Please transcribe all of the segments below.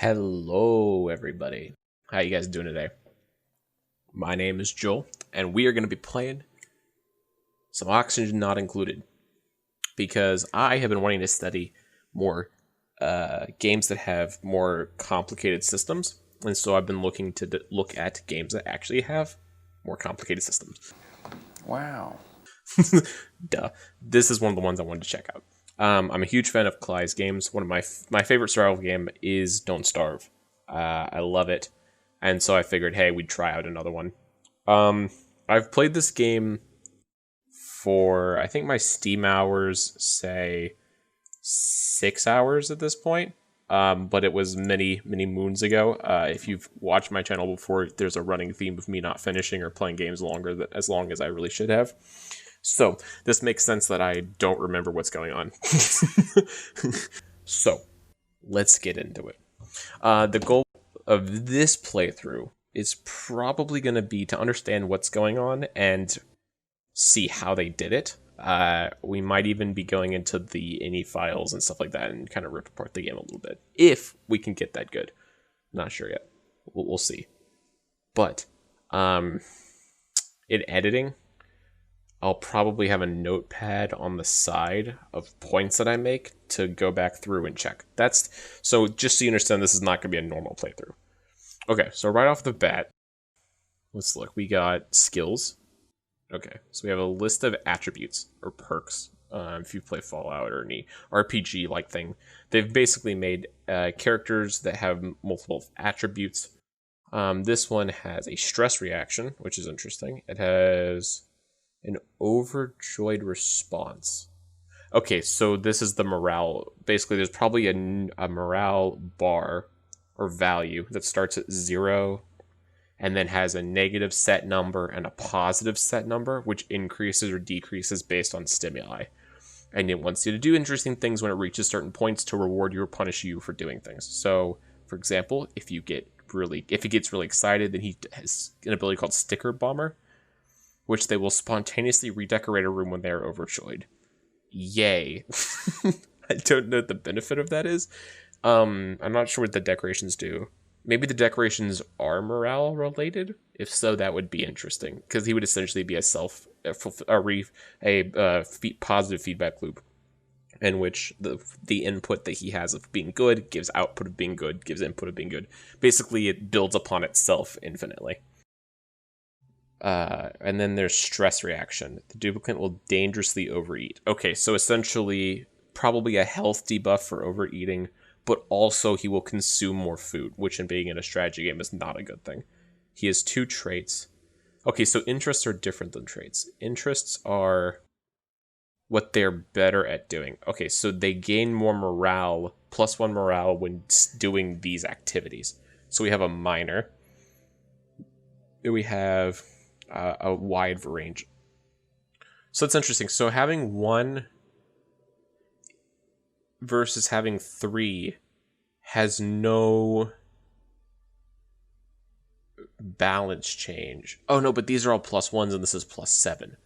Hello, everybody. How you guys doing today? My name is Joel, and we are going to be playing some Oxygen Not Included, because I have been wanting to study more games that have more complicated systems, and so I've been looking to look at games that actually have more complicated systems. Wow. Duh. This is one of the ones I wanted to check out. I'm a huge fan of Cly's games. One of my favorite survival game is Don't Starve. I love it, and so I figured, hey, we'd try out another one. I've played this game for, I think my Steam hours say 6 hours at this point, but it was many moons ago. If you've watched my channel before, there's a running theme of me not finishing or playing games as long as I really should have. So, this makes sense that I don't remember what's going on. So, let's get into it. The goal of this playthrough is probably going to be to understand what's going on and see how they did it. We might even be going into the ini files and stuff like that and kind of rip apart the game a little bit. If we can get that good. Not sure yet. We'll see. But, in editing, I'll probably have a notepad on the side of points that I make to go back through and check. So just so you understand, this is not going to be a normal playthrough. Okay, so right off the bat, let's look. We got skills. Okay, so we have a list of attributes or perks. If you play Fallout or any RPG-like thing, they've basically made characters that have multiple attributes. This one has a stress reaction, which is interesting. It has an overjoyed response. Okay, so this is the morale. Basically, there's probably a morale bar or value that starts at 0 and then has a negative set number and a positive set number, which increases or decreases based on stimuli. And it wants you to do interesting things when it reaches certain points to reward you or punish you for doing things. So, for example, if he gets really excited, then he has an ability called Sticker Bomber, which they will spontaneously redecorate a room when they are overjoyed. Yay. I don't know what the benefit of that is. I'm not sure what the decorations do. Maybe the decorations are morale related. If so, that would be interesting, because he would essentially be a positive feedback loop, in which the input that he has of being good gives output of being good, gives input of being good. Basically, it builds upon itself infinitely. And then there's stress reaction. The duplicant will dangerously overeat. Okay, so essentially, probably a health debuff for overeating, but also he will consume more food, which in being in a strategy game is not a good thing. He has 2 traits. Okay, so interests are different than traits. Interests are what they're better at doing. Okay, so they gain more morale, +1 morale when doing these activities. So we have a minor. We have a wide range. So it's interesting. So having 1 versus having 3 has no balance change. Oh no, but these are all +1s and this is +7.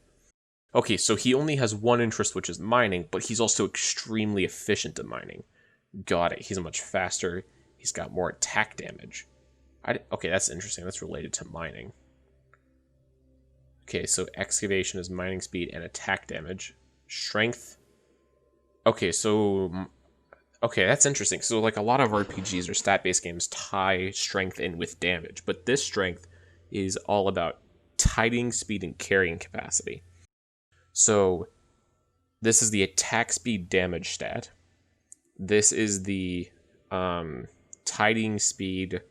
Okay, so he only has 1 interest, which is mining, but he's also extremely efficient at mining. Got it. He's much faster. He's got more attack damage. Okay, that's interesting. That's related to mining. Okay, so excavation is mining speed and attack damage. Strength. Okay, that's interesting. So, like, a lot of RPGs or stat-based games tie strength in with damage, but this strength is all about tidying speed and carrying capacity. So, this is the attack speed damage stat. This is the tidying speed,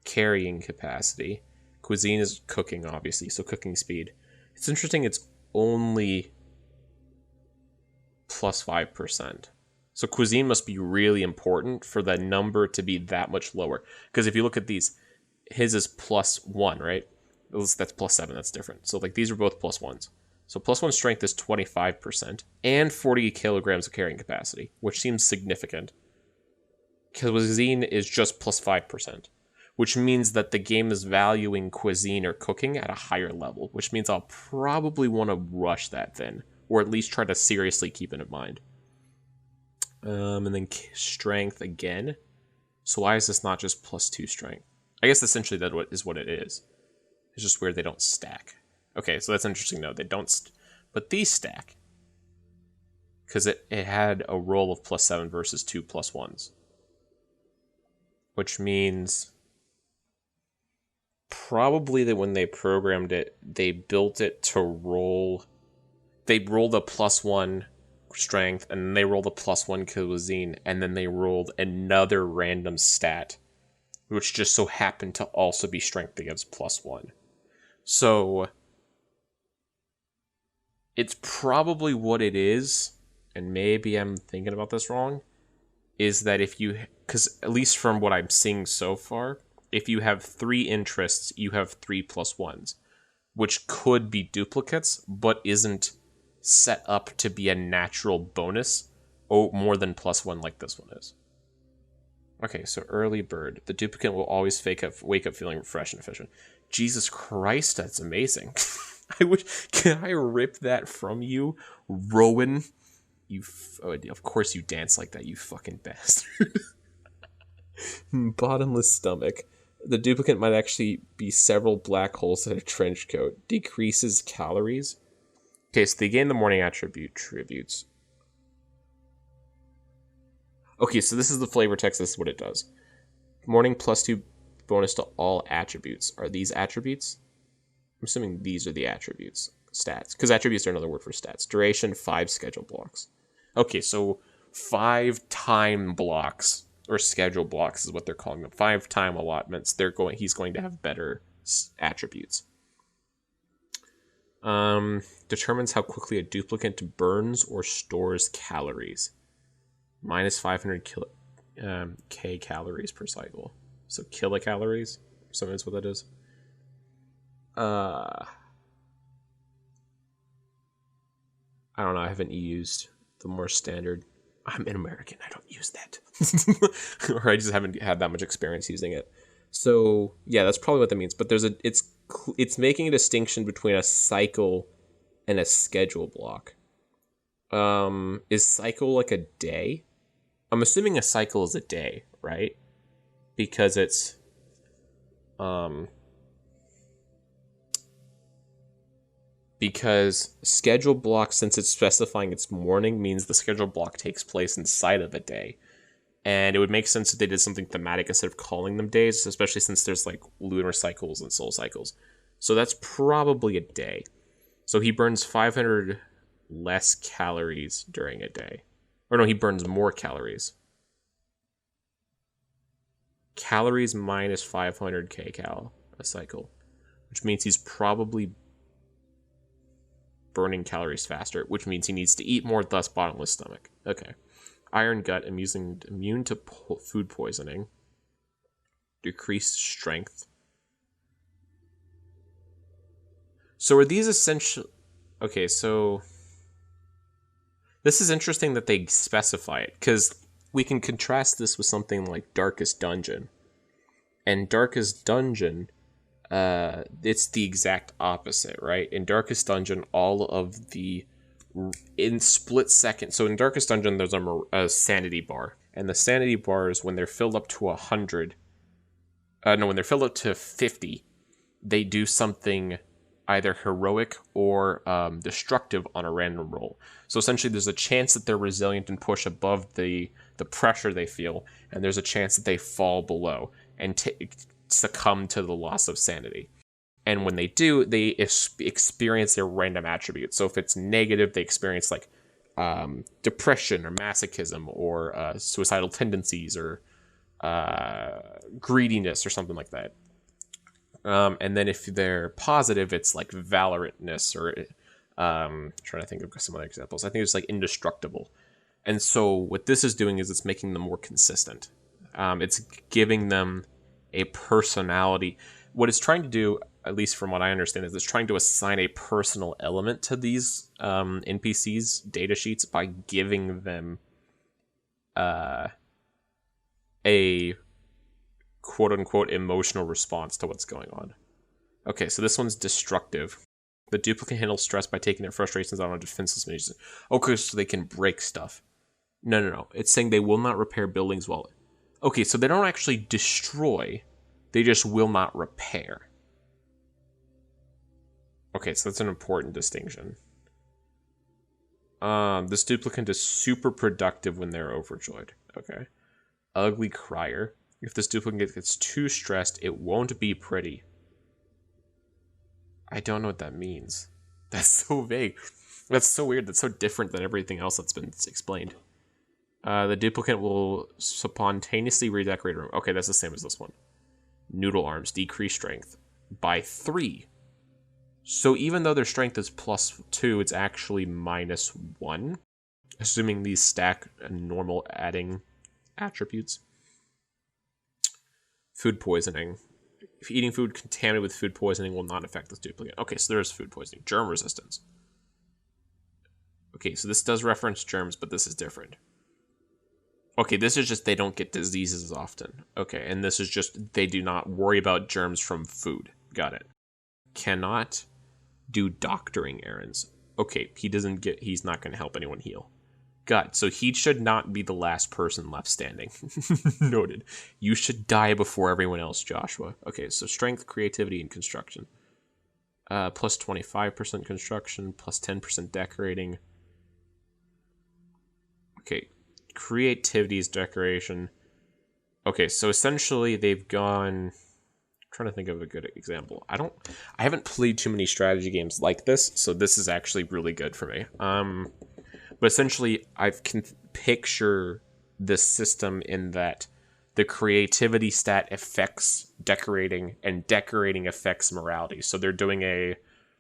carrying capacity. Cuisine is cooking, obviously, so cooking speed. It's interesting, it's only +5%. So cuisine must be really important for the number to be that much lower. Because if you look at these, his is +1, right? That's +7, that's different. So like these are both +1s. So +1 strength is 25%, and 40 kilograms of carrying capacity, which seems significant. Cuisine is just +5%. Which means that the game is valuing cuisine or cooking at a higher level, which means I'll probably want to rush that then, or at least try to seriously keep it in mind. And then strength again. So why is this not just +2 strength? I guess essentially that is what it is. It's just weird they don't stack. Okay, so that's interesting to know. They don't, but these stack. Because it had a roll of +7 versus 2 +1s. Which means probably that when they programmed it, they built it to roll. They rolled a +1 strength, and then they rolled a +1 cuisine, and then they rolled another random stat, which just so happened to also be strength that gives +1. So it's probably what it is, and maybe I'm thinking about this wrong, is that if you, because at least from what I'm seeing so far, if you have 3 interests, you have 3 +1s, which could be duplicates, but isn't set up to be a natural bonus more than +1 like this one is. Okay, so early bird. The duplicate will always wake up feeling fresh and efficient. Jesus Christ, that's amazing. Can I rip that from you, Rowan? Of course you dance like that, you fucking bastard. Bottomless stomach. The duplicate might actually be several black holes in a trench coat. Decreases calories. Okay, so they gain the morning attribute tributes. Okay, so this is the flavor text. This is what it does. Morning +2 bonus to all attributes. Are these attributes? I'm assuming these are the attributes. Stats. Because attributes are another word for stats. Duration, 5 schedule blocks. Okay, so 5 time blocks, or schedule blocks is what they're calling them. 5 time allotments. He's going to have better attributes. Determines how quickly a duplicate burns or stores calories. Minus 500 K calories per cycle. So kilocalories? So that's what that is. I don't know. I haven't used the more standard. I'm an American. I don't use that. Or I just haven't had that much experience using it. So yeah, that's probably what that means. But it's making a distinction between a cycle and a schedule block. Is cycle like a day? I'm assuming a cycle is a day, right? Because it's because schedule block, since it's specifying it's morning, means the schedule block takes place inside of a day. And it would make sense if they did something thematic instead of calling them days, especially since there's like lunar cycles and solar cycles. So that's probably a day. So he burns 500 less calories during a day. Or no, he burns more calories. Calories minus 500 kcal a cycle, which means he's probably burning calories faster, which means he needs to eat more, thus bottomless stomach. Okay. Iron gut, immune to food poisoning. Decreased strength. So are these essential? Okay, so this is interesting that they specify it, because we can contrast this with something like Darkest Dungeon. And Darkest Dungeon, it's the exact opposite, right? In Darkest Dungeon, all of the in split second. So in Darkest Dungeon, there's a sanity bar, and the sanity bars, when they're filled up to 100, when they're filled up to 50, they do something either heroic or destructive on a random roll. So essentially, there's a chance that they're resilient and push above the pressure they feel, and there's a chance that they fall below and succumb to the loss of sanity. And when they do, they experience their random attributes. So if it's negative, they experience like depression or masochism or suicidal tendencies or greediness or something like that. And then if they're positive, it's like valorantness or trying to think of some other examples. I think it's like indestructible. And so what this is doing is it's making them more consistent. It's giving them a personality. What it's trying to do, at least from what I understand, is it's trying to assign a personal element to these NPCs' data sheets by giving them a quote-unquote emotional response to what's going on. Okay, so this one's destructive. The duplicate handles stress by taking their frustrations out on defenseless measures. Okay, so they can break stuff. No. It's saying they will not repair buildings while... Okay, so they don't actually destroy. They just will not repair. Okay, so that's an important distinction. This duplicant is super productive when they're overjoyed. Okay. Ugly crier. If this duplicant gets too stressed, it won't be pretty. I don't know what that means. That's so vague. That's so weird. That's so different than everything else that's been explained. The duplicant will spontaneously redecorate a room. Okay, that's the same as this one. Noodle arms. Decrease strength by 3. So even though their strength is +2, it's actually -1. Assuming these stack normal adding attributes. Food poisoning. If eating food contaminated with food poisoning will not affect this duplicate. Okay, so there's food poisoning. Germ resistance. Okay, so this does reference germs, but this is different. Okay, this is just they don't get diseases as often. Okay, and this is just they do not worry about germs from food. Got it. Cannot do doctoring errands. Okay, he's not going to help anyone heal. Got it. So he should not be the last person left standing. Noted. You should die before everyone else, Joshua. Okay, so strength, creativity, and construction. Plus 25% construction, plus 10% decorating. Okay, creativity is decoration. Okay, so essentially they've gone... I'm trying to think of a good example. I haven't played too many strategy games like this, so this is actually really good for me. But essentially, I can picture the system in that the creativity stat affects decorating, and decorating affects morality. So they're doing a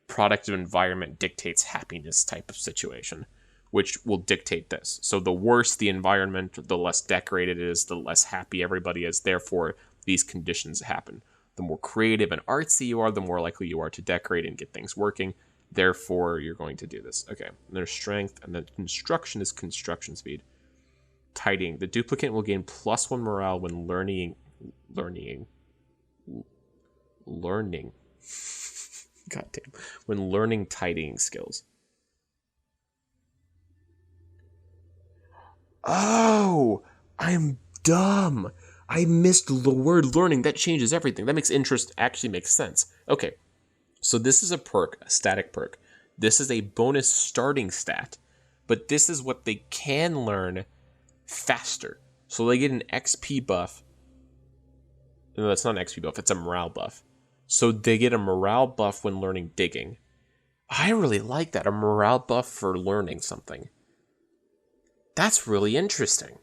productive environment dictates happiness type of situation, which will dictate this. So the worse the environment, the less decorated it is, the less happy everybody is. Therefore, these conditions happen. The more creative and artsy you are, the more likely you are to decorate and get things working. Therefore, you're going to do this. Okay, and there's strength, and then construction is construction speed. Tidying. The duplicant will gain +1 morale when learning. Goddamn. When learning tidying skills. Oh, I'm dumb. I missed the word learning. That changes everything. That makes interest actually makes sense. Okay. So this is a perk, a static perk. This is a bonus starting stat, but this is what they can learn faster. So they get an XP buff. No, that's not an XP buff, it's a morale buff. So they get a morale buff when learning digging. I really like that, a morale buff for learning something. That's really interesting.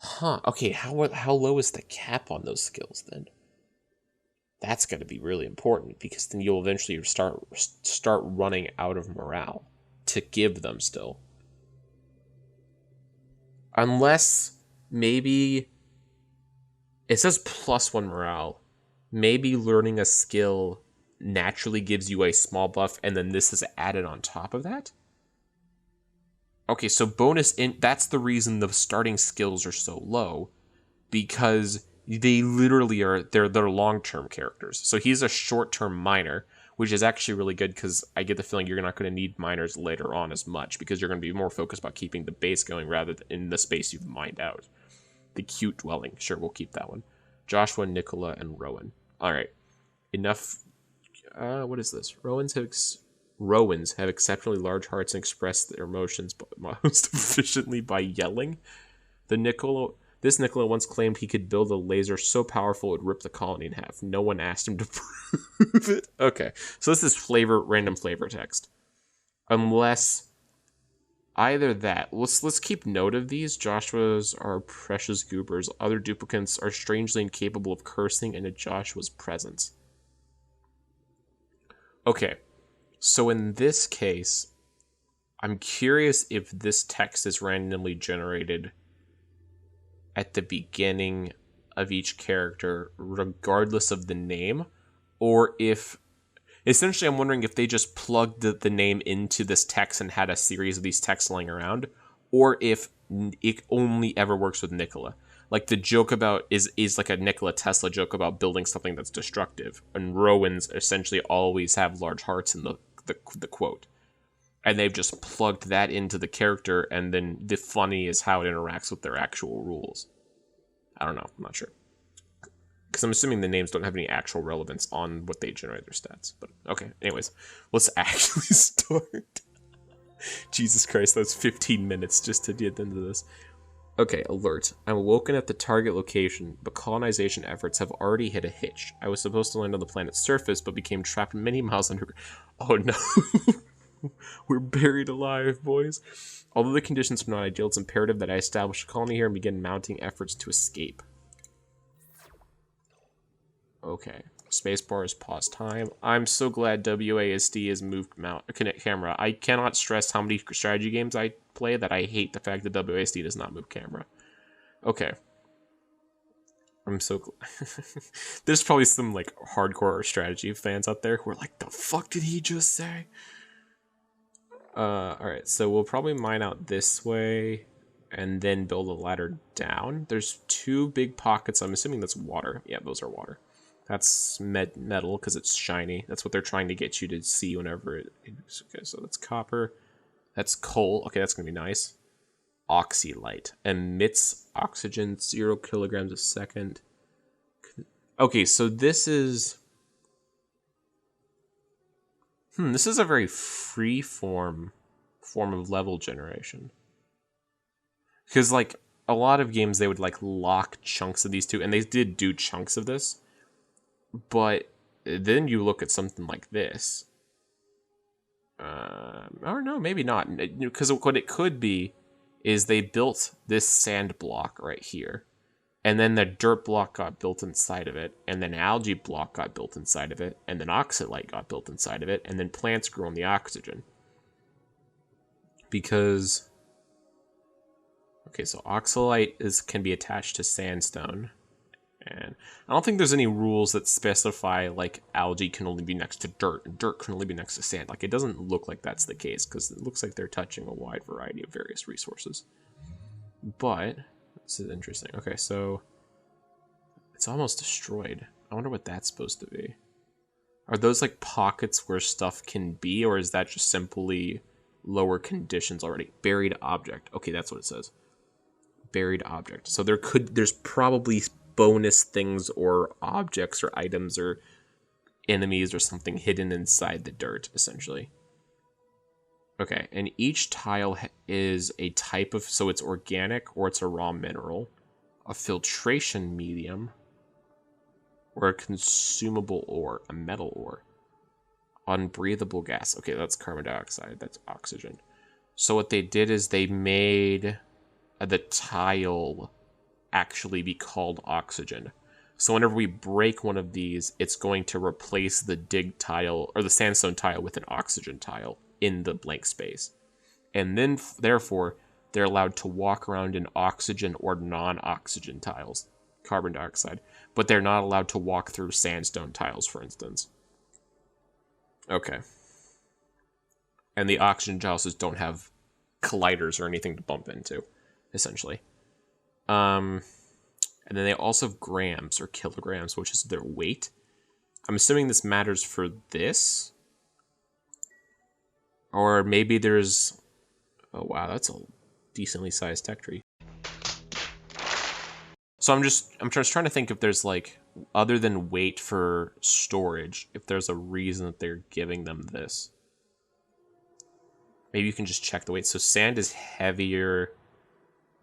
Huh, okay, how low is the cap on those skills then? That's going to be really important, because then you'll eventually start running out of morale to give them still. Unless maybe it says +1 morale. Maybe learning a skill naturally gives you a small buff, and then this is added on top of that? Okay, so that's the reason the starting skills are so low, because they literally they're long-term characters. So he's a short-term miner, which is actually really good, because I get the feeling you're not going to need miners later on as much, because you're going to be more focused about keeping the base going rather than in the space you've mined out. The cute dwelling. Sure, we'll keep that one. Joshua, Nicola, and Rowan. Alright. Enough. What is this? Rowans have exceptionally large hearts and express their emotions most efficiently by yelling. This Nicola once claimed he could build a laser so powerful it would rip the colony in half. No one asked him to prove it. Okay, so this is random flavor text. Unless either that. Let's keep note of these. Joshua's are precious goobers. Other duplicants are strangely incapable of cursing into Joshua's presence. Okay. So in this case, I'm curious if this text is randomly generated at the beginning of each character, regardless of the name, or if... Essentially, I'm wondering if they just plugged the name into this text and had a series of these texts lying around, or if it only ever works with Nicola. Like, the joke about is like a Nikola Tesla joke about building something that's destructive, and Rowans essentially always have large hearts in the quote. And they've just plugged that into the character, and then the funny is how it interacts with their actual rules. I don't know. I'm not sure. Because I'm assuming the names don't have any actual relevance on what they generate their stats. But okay, anyways, let's actually start. Jesus Christ, that's 15 minutes just to get into this. Okay, alert. I'm awoken at the target location, but colonization efforts have already hit a hitch. I was supposed to land on the planet's surface, but became trapped many miles underground. Oh no. We're buried alive, boys. Although the conditions are not ideal, it's imperative that I establish a colony here and begin mounting efforts to escape. Okay. Spacebar is pause time. I'm so glad WASD has moved camera. I cannot stress how many strategy games I play that I hate the fact that WASD does not move camera. Okay. I'm so glad. There's probably some like hardcore strategy fans out there who are like, the fuck did he just say? Alright, so we'll probably mine out this way and then build a ladder down. There's two big pockets. I'm assuming that's water. Yeah, those are water. That's metal because it's shiny. That's what they're trying to get you to see whenever it... Okay, so that's copper. That's coal. Okay, that's going to be nice. Oxylite. Emits oxygen 0 kilograms a second. Okay, so this is... this is a very free form of level generation. Because, like, a lot of games, they would, like, lock chunks of these two. And they did do chunks of this. But then you look at something like this. Or no, maybe not. Because what it could be is they built this sand block right here. And then the dirt block got built inside of it. And then algae block got built inside of it. And then oxalite got built inside of it. And then plants grew on the oxygen. Because... Okay, so oxalite can be attached to sandstone. And I don't think there's any rules that specify, like, algae can only be next to dirt, and dirt can only be next to sand. Like, it doesn't look like that's the case, because it looks like they're touching a wide variety of various resources. But, this is interesting. Okay, so, it's almost destroyed. I wonder what that's supposed to be. Are those, like, pockets where stuff can be, or is that just simply lower conditions already? Buried object. Okay, that's what it says. Buried object. So there's probably bonus things or objects or items or enemies or something hidden inside the dirt, essentially. Okay, and each tile is a type of, so it's organic or it's a raw mineral, a filtration medium, or a consumable ore, a metal ore. Unbreathable gas. Okay, that's carbon dioxide, that's oxygen. So what they did is they made the tile actually be called oxygen. So whenever we break one of these, it's going to replace the dig tile or the sandstone tile with an oxygen tile in the blank space. And then, therefore, they're allowed to walk around in oxygen or non-oxygen tiles, carbon dioxide, but they're not allowed to walk through sandstone tiles, for instance. Okay. And the oxygen tiles just don't have colliders or anything to bump into, essentially. And then they also have grams or kilograms, which is their weight. I'm assuming this matters for this. Or maybe there's... Oh, wow, that's a decently sized tech tree. So I'm just trying to think if there's, like, other than weight for storage, if there's a reason that they're giving them this. Maybe you can just check the weight. So sand is heavier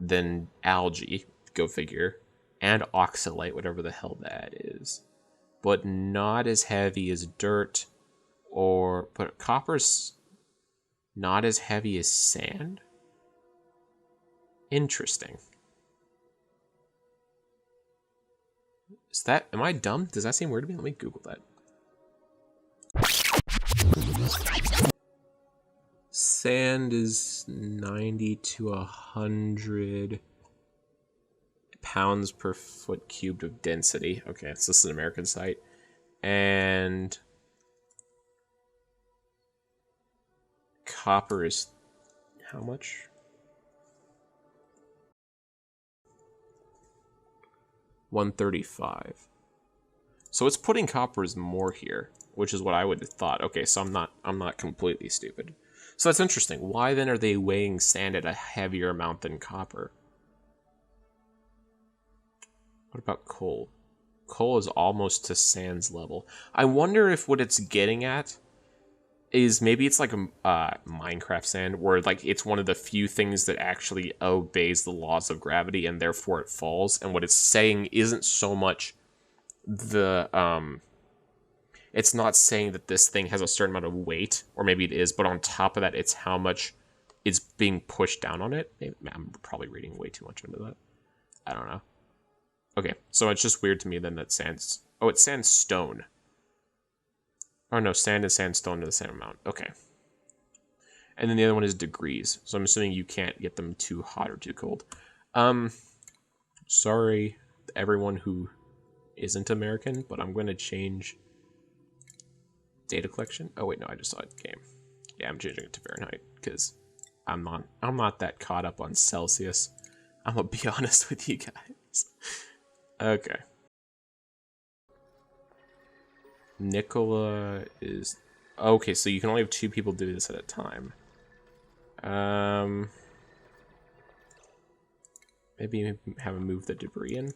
than algae, go figure, and oxalite, whatever the hell that is, but not as heavy as dirt, but copper's not as heavy as sand. Interesting. Am I dumb? Does that seem weird to me? Let me Google that. Sand is 90 to 100 pounds per foot cubed of density. Okay, so this is an American site. And copper is how much? $135. So it's putting copper as more here, which is what I would have thought. Okay, so I'm not completely stupid. So that's interesting. Why then are they weighing sand at a heavier amount than copper? What about coal? Coal is almost to sand's level. I wonder if what it's getting at is maybe it's like a Minecraft sand, where like it's one of the few things that actually obeys the laws of gravity and therefore it falls. And what it's saying isn't so much the it's not saying that this thing has a certain amount of weight, or maybe it is, but on top of that, it's how much is being pushed down on it. Maybe, I'm probably reading way too much into that. I don't know. Okay, so it's just weird to me then that sand's... Oh, it's sandstone. Oh no, sand and sandstone are the same amount. Okay. And then the other one is degrees. So I'm assuming you can't get them too hot or too cold. Sorry, everyone who isn't American, but I'm going to change data collection. Oh wait, no, I just saw it. Game. Yeah, I'm changing it to Fahrenheit because I'm not that caught up on Celsius. I'm gonna be honest with you guys. Okay. Nicola is... Okay, so you can only have 2 people do this at a time. Maybe have him move the debris in.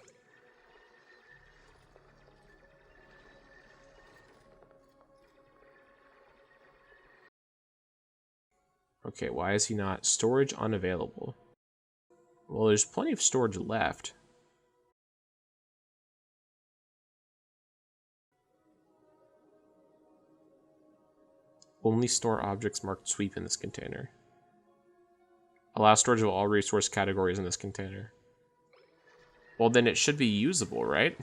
Okay, why is he not? Storage unavailable. Well, there's plenty of storage left. Only store objects marked sweep in this container. Allow storage of all resource categories in this container. Well, then it should be usable, right?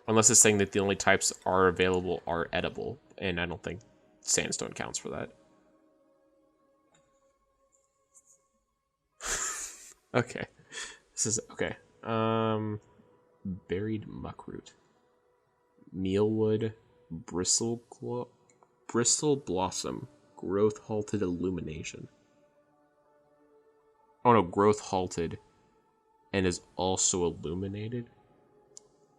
Unless it's saying that the only types are available are edible, and I don't think sandstone counts for that. Okay. This is okay. Buried muckroot. Mealwood, bristle blossom, growth halted illumination. Oh no, growth halted and is also illuminated.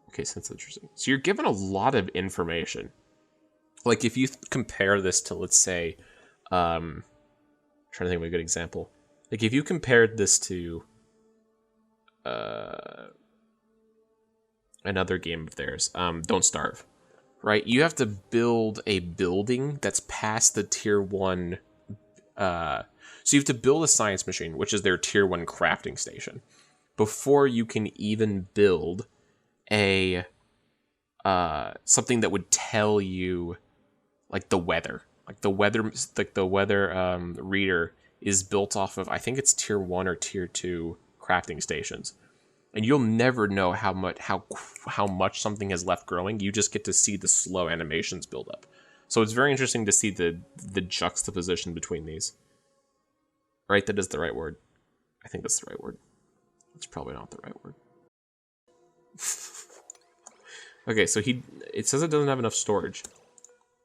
Okay, so that's interesting. So you're given a lot of information. Like if you compare this to, let's say, trying to think of a good example. Like if you compared this to another game of theirs, Don't Starve, right? You have to build a building that's past the tier 1. So you have to build a science machine, which is their tier 1 crafting station, before you can even build a something that would tell you like the weather. Like the weather reader is built off of, I think it's tier 1 or tier 2 crafting stations. And you'll never know how much something has left growing. You just get to see the slow animations build up. So it's very interesting to see the juxtaposition between these. Right, that is the right word. I think that's the right word. It's probably not the right word. Okay, so it says it doesn't have enough storage.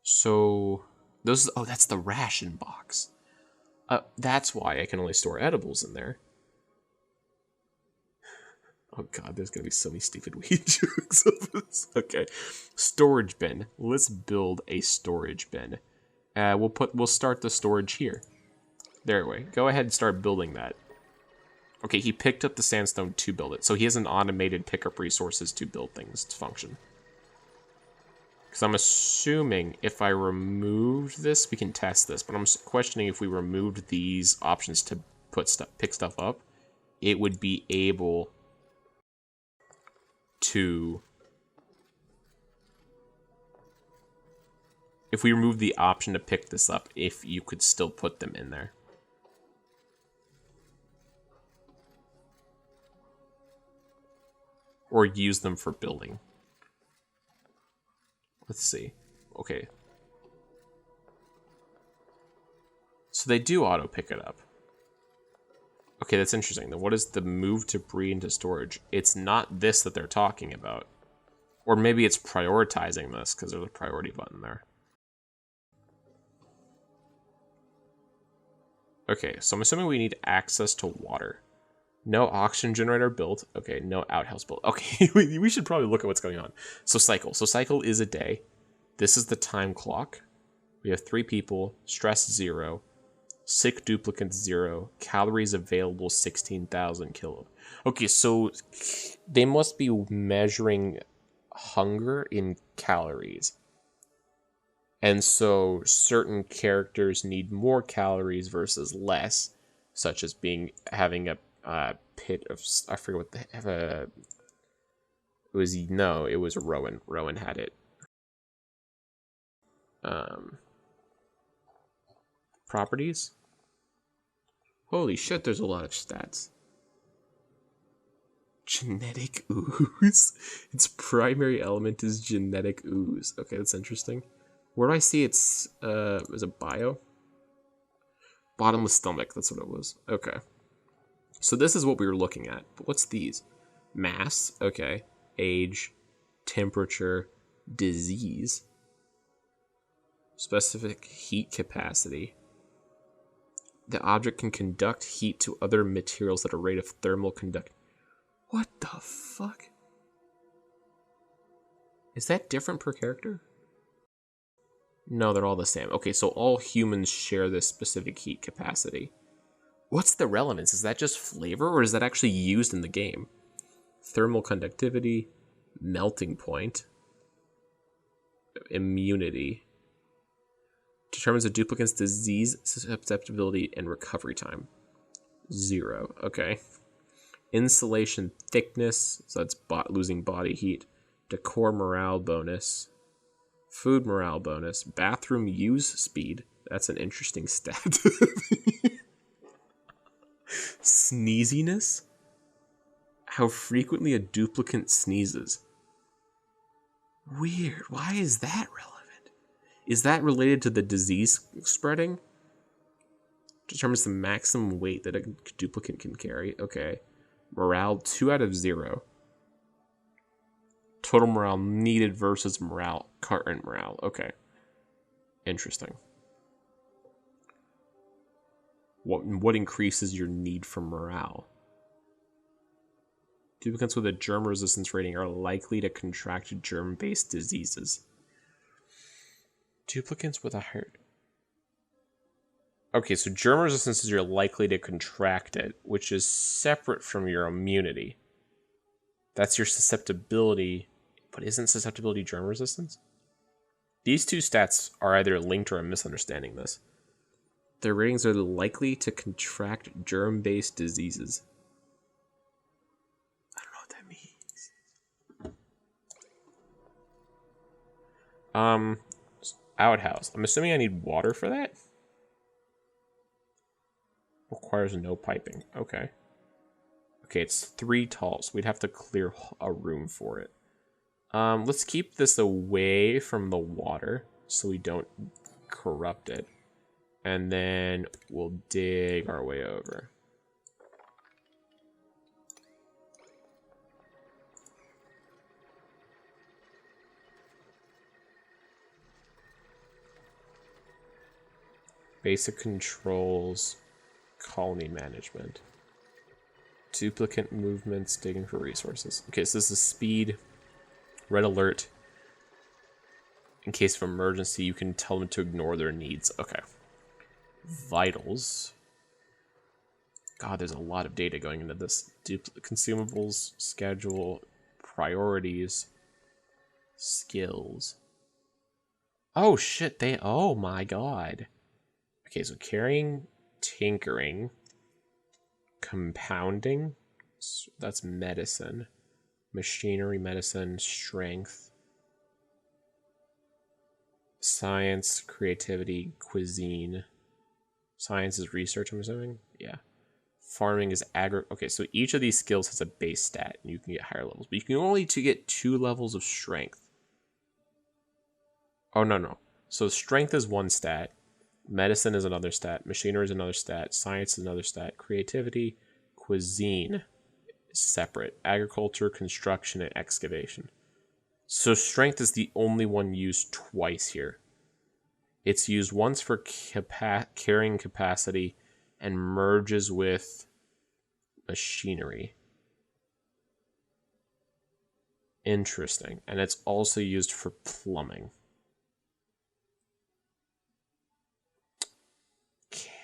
So that's the ration box. That's why I can only store edibles in there. Oh god, there's gonna be so many stupid weed jokes over this. Okay, storage bin. Let's build a storage bin. We'll start the storage here. There we go. Go ahead and start building that. Okay, he picked up the sandstone to build it, so he has an automated pickup resources to build things to function. Because I'm assuming if I removed this, we can test this, but I'm questioning if we removed these options to pick stuff up, it would be able to... If we remove the option to pick this up, if you could still put them in there. Or use them for building. Let's see. Okay. So they do auto pick it up. Okay, that's interesting. Then what is the move debris into storage? It's not this that they're talking about. Or maybe it's prioritizing this because there's a priority button there. Okay, so I'm assuming we need access to water. No oxygen generator built. Okay, no outhouse built. Okay, we should probably look at what's going on. So cycle. So cycle is a day. This is the time clock. We have 3 people. Stress 0. Sick duplicants 0. Calories available 16,000 kilo. Okay, so they must be measuring hunger in calories. And so certain characters need more calories versus less, such as having a pit of, I forget what it was Rowan. Rowan had it. Properties. Holy shit, there's a lot of stats. Genetic ooze. Its primary element is genetic ooze. Okay, that's interesting. Where do I see it's is it bio? Bottomless stomach, that's what it was. Okay. So this is what we were looking at. But what's these? Mass, okay. Age, temperature, disease, specific heat capacity. The object can conduct heat to other materials at a rate of thermal conduct. What the fuck? Is that different per character? No, they're all the same. Okay, so all humans share this specific heat capacity. What's the relevance? Is that just flavor, or is that actually used in the game? Thermal conductivity, melting point, immunity. Determines a duplicant's disease susceptibility and recovery time. 0. Okay. Insulation thickness, so that's losing body heat. Decor morale bonus. Food morale bonus. Bathroom use speed. That's an interesting stat. Sneeziness. How frequently a duplicant sneezes. Weird. Why is that relevant? Is that related to the disease spreading? Determines the maximum weight that a duplicant can carry. Okay. Morale, 2 out of 0. Total morale needed versus current morale. Okay. Interesting. What increases your need for morale? Duplicants with a germ resistance rating are likely to contract germ-based diseases. Duplicants with a higher... Okay, so germ resistance is you're likely to contract it, which is separate from your immunity. That's your susceptibility, but isn't susceptibility germ resistance? These two stats are either linked or I'm misunderstanding this. Their ratings are likely to contract germ-based diseases. I don't know what that means. Outhouse. I'm assuming I need water for that? Requires no piping. Okay. Okay, it's 3 tall, so we'd have to clear a room for it. Let's keep this away from the water so we don't corrupt it. And then we'll dig our way over. Basic controls, colony management. Duplicant movements, digging for resources. Okay, so this is speed. Red alert. In case of emergency, you can tell them to ignore their needs. Okay. Vitals. God, there's a lot of data going into this. Consumables, schedule, priorities, skills. Oh, shit, oh my god. Okay, so carrying, tinkering, compounding, so that's medicine, machinery, medicine, strength, science, creativity, cuisine. Science is research, I'm assuming? Yeah. Farming is okay, so each of these skills has a base stat, and you can get higher levels, but you can only get 2 levels of strength. Oh, no. So strength is 1 stat, medicine is another stat, machinery is another stat, science is another stat, creativity, cuisine is separate, agriculture, construction, and excavation. So strength is the only one used twice here. It's used once for carrying capacity and merges with machinery. Interesting. And it's also used for plumbing.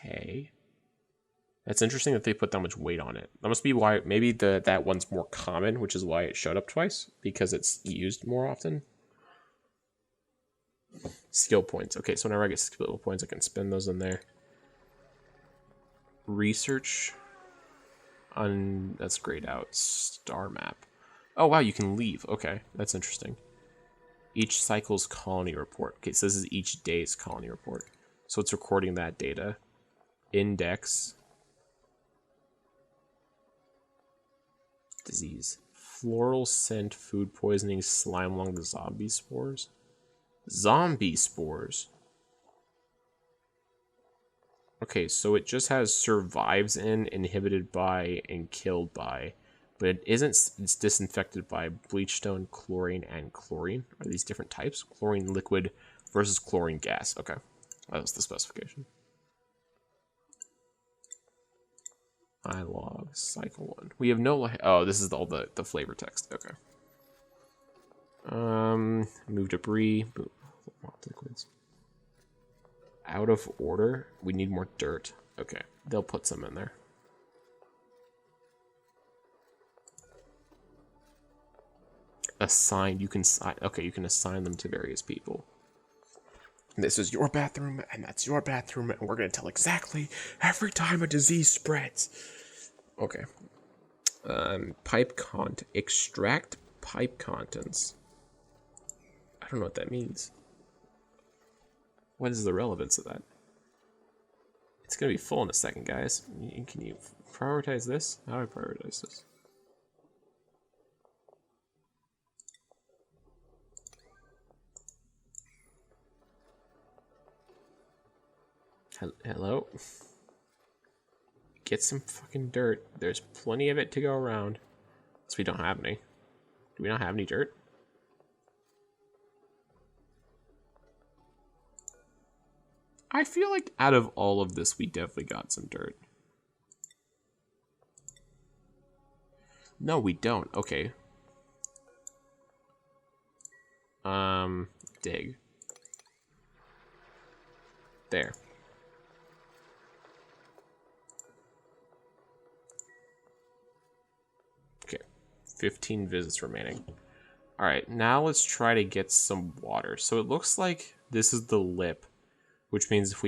Okay. That's interesting that they put that much weight on it. That must be why, maybe that one's more common, which is why it showed up twice, because it's used more often. Skill points. Okay, so whenever I get skill points, I can spend those in there. Research. That's grayed out. Star map. Oh, wow, you can leave. Okay, that's interesting. Each cycle's colony report. Okay, so this is each day's colony report. So it's recording that data. Index. Disease. Floral scent, food poisoning, slime along the zombie spores. Zombie spores. Okay, so it just has survives in, inhibited by, and killed by. But it isn't, it's disinfected by bleachstone, chlorine, and chlorine. Are these different types? Chlorine liquid versus chlorine gas. Okay, that was the specification. iLog, cycle 1. We have no, oh, this is all the flavor text. Okay. Move debris, move liquids. Out of order. We need more dirt. Okay, they'll put some in there. Assign. You can okay. You can assign them to various people. This is your bathroom, and that's your bathroom, and we're gonna tell exactly every time a disease spreads. Okay. Pipe extract pipe contents. I don't know what that means. What is the relevance of that? It's gonna be full in a second, guys. Can you prioritize this? How do I prioritize this? Hello? Get some fucking dirt. There's plenty of it to go around. So we don't have any. Do we not have any dirt? I feel like out of all of this, we definitely got some dirt. No, we don't. Okay. Dig. There. Okay. 15 visits remaining. Alright, now let's try to get some water. So it looks like this is the lip, which means if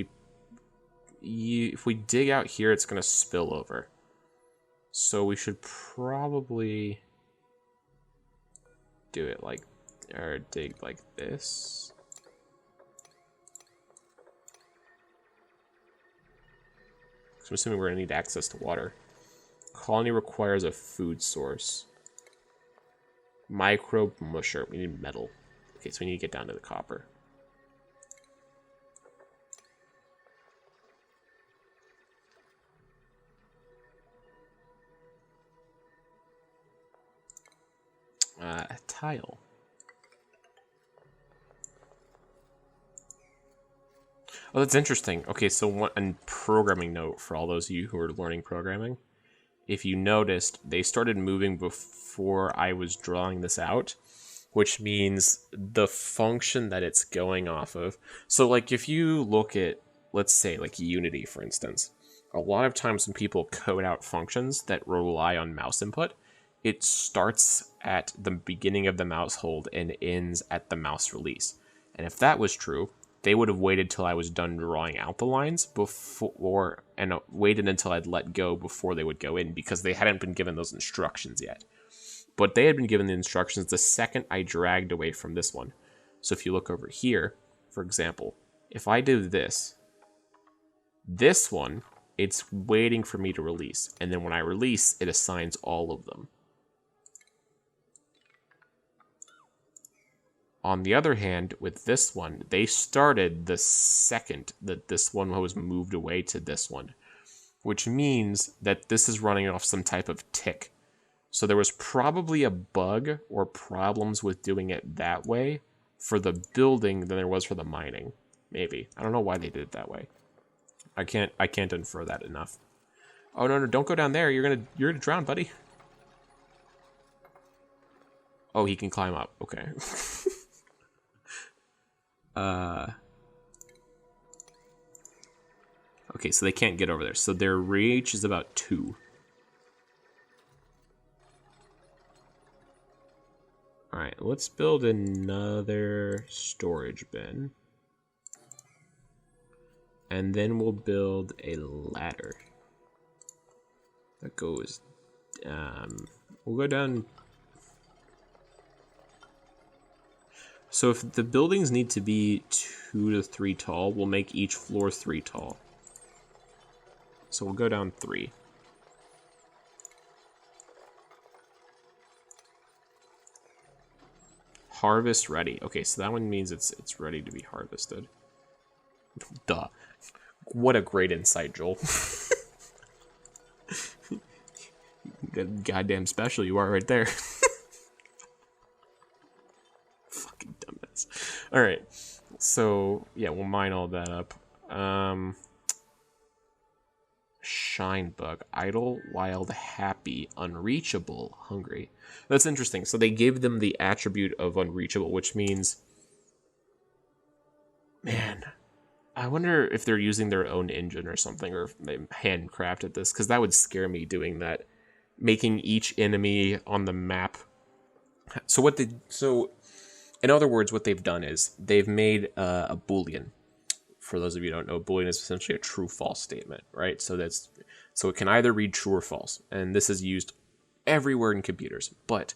we dig out here, it's going to spill over. So we should probably do it like, or dig like this. So I'm assuming we're going to need access to water. Colony requires a food source. Microbe musher. We need metal. Okay, so we need to get down to the copper. A tile. Oh, that's interesting. Okay, so one programming note for all those of you who are learning programming. If you noticed, they started moving before I was drawing this out, which means the function that it's going off of. So, like, if you look at, let's say, like Unity, for instance, a lot of times when people code out functions that rely on mouse input, it starts at the beginning of the mouse hold and ends at the mouse release. And if that was true, they would have waited till I was done drawing out the lines before, and waited until I'd let go before they would go in, because they hadn't been given those instructions yet. But they had been given the instructions the second I dragged away from this one. So if you look over here, for example, if I do this one, it's waiting for me to release. And then when I release, it assigns all of them. On the other hand, with this one, they started the second that this one was moved away to this one, which means that this is running off some type of tick. So there was probably a bug or problems with doing it that way for the building than there was for the mining. Maybe. I don't know why they did it that way. I can't infer that enough. Oh no, don't go down there. You're gonna drown, buddy. Oh, he can climb up. Okay. Okay, so they can't get over there. So their reach is about 2. Alright, let's build another storage bin. And then we'll build a ladder. That goes... we'll go down... So if the buildings need to be 2 to 3 tall, we'll make each floor 3 tall. So we'll go down 3. Harvest ready. Okay, so that one means it's ready to be harvested. Duh. What a great insight, Joel. Goddamn special you are right there. Fucking dumbass. Alright. So, yeah, we'll mine all that up. Shine bug. Idle, wild, happy, unreachable, hungry. That's interesting. So they gave them the attribute of unreachable, which means... Man, I wonder if they're using their own engine or something, or if they handcrafted this, because that would scare me doing that. Making each enemy on the map... So in other words, what they've done is they've made a Boolean. For those of you who don't know, Boolean is essentially a true-false statement, right? So it can either read true or false, and this is used everywhere in computers. But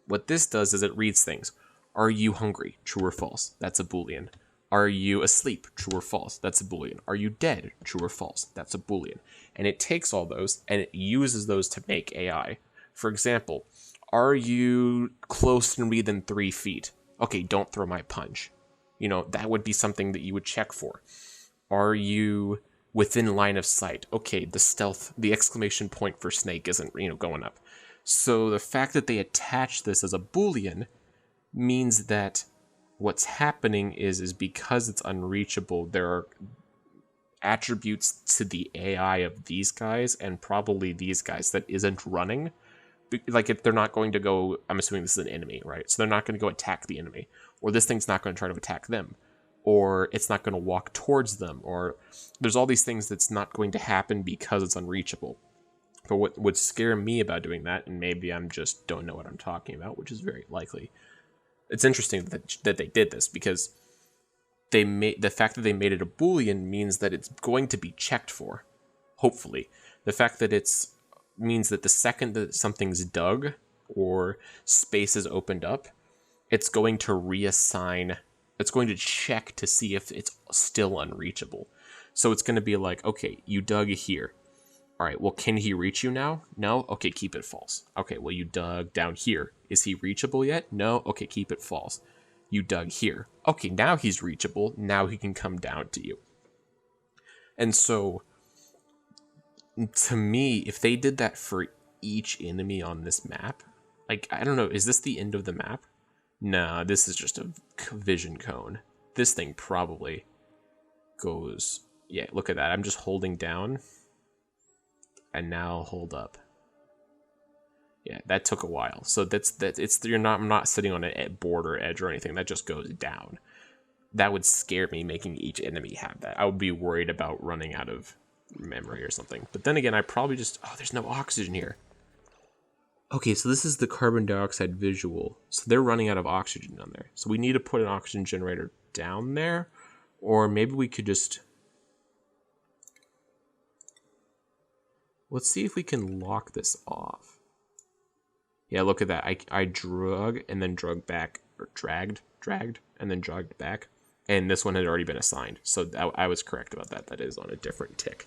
what this does is it reads things. Are you hungry? True or false? That's a Boolean. Are you asleep? True or false? That's a Boolean. Are you dead? True or false? That's a Boolean. And it takes all those and it uses those to make AI. For example, are you closer to me than 3 feet? Okay, don't throw my punch. You know, that would be something that you would check for. Are you within line of sight? Okay, the exclamation point for snake isn't, going up. So the fact that they attach this as a Boolean means that what's happening is because it's unreachable, there are attributes to the AI of these guys and probably these guys that isn't running. Like, if they're not going to go, I'm assuming this is an enemy, right? So they're not going to go attack the enemy. Or this thing's not going to try to attack them. Or it's not going to walk towards them. Or there's all these things that's not going to happen because it's unreachable. But what would scare me about doing that, and maybe I'm just don't know what I'm talking about, which is very likely. It's interesting that they did this, because the fact that they made it a Boolean means that it's going to be checked for. Hopefully. The fact that it's means that the second that something's dug or space is opened up, it's going to reassign, it's going to check to see if it's still unreachable. So it's going to be like, okay, you dug here. All right, well, can he reach you now? No? Okay, keep it false. Okay, well, you dug down here. Is he reachable yet? No? Okay, keep it false. You dug here. Okay, now he's reachable. Now he can come down to you. And so, to me, if they did that for each enemy on this map, like, I don't know, is this the end of the map? Nah, this is just a vision cone. This thing probably goes... Yeah, look at that. I'm just holding down. And now hold up. Yeah, that took a while. So I'm not sitting on a border edge or anything. That just goes down. That would scare me, making each enemy have that. I would be worried about running out of memory or something. But then again, I probably just... Oh, there's no oxygen here. Okay, so this is the carbon dioxide visual. So they're running out of oxygen down there. So we need to put an oxygen generator down there. Or maybe we could just... Let's see if we can lock this off. Yeah, look at that. I drug and then drug back, or dragged, and then dragged back. And this one had already been assigned. So I was correct about that. That is on a different tick.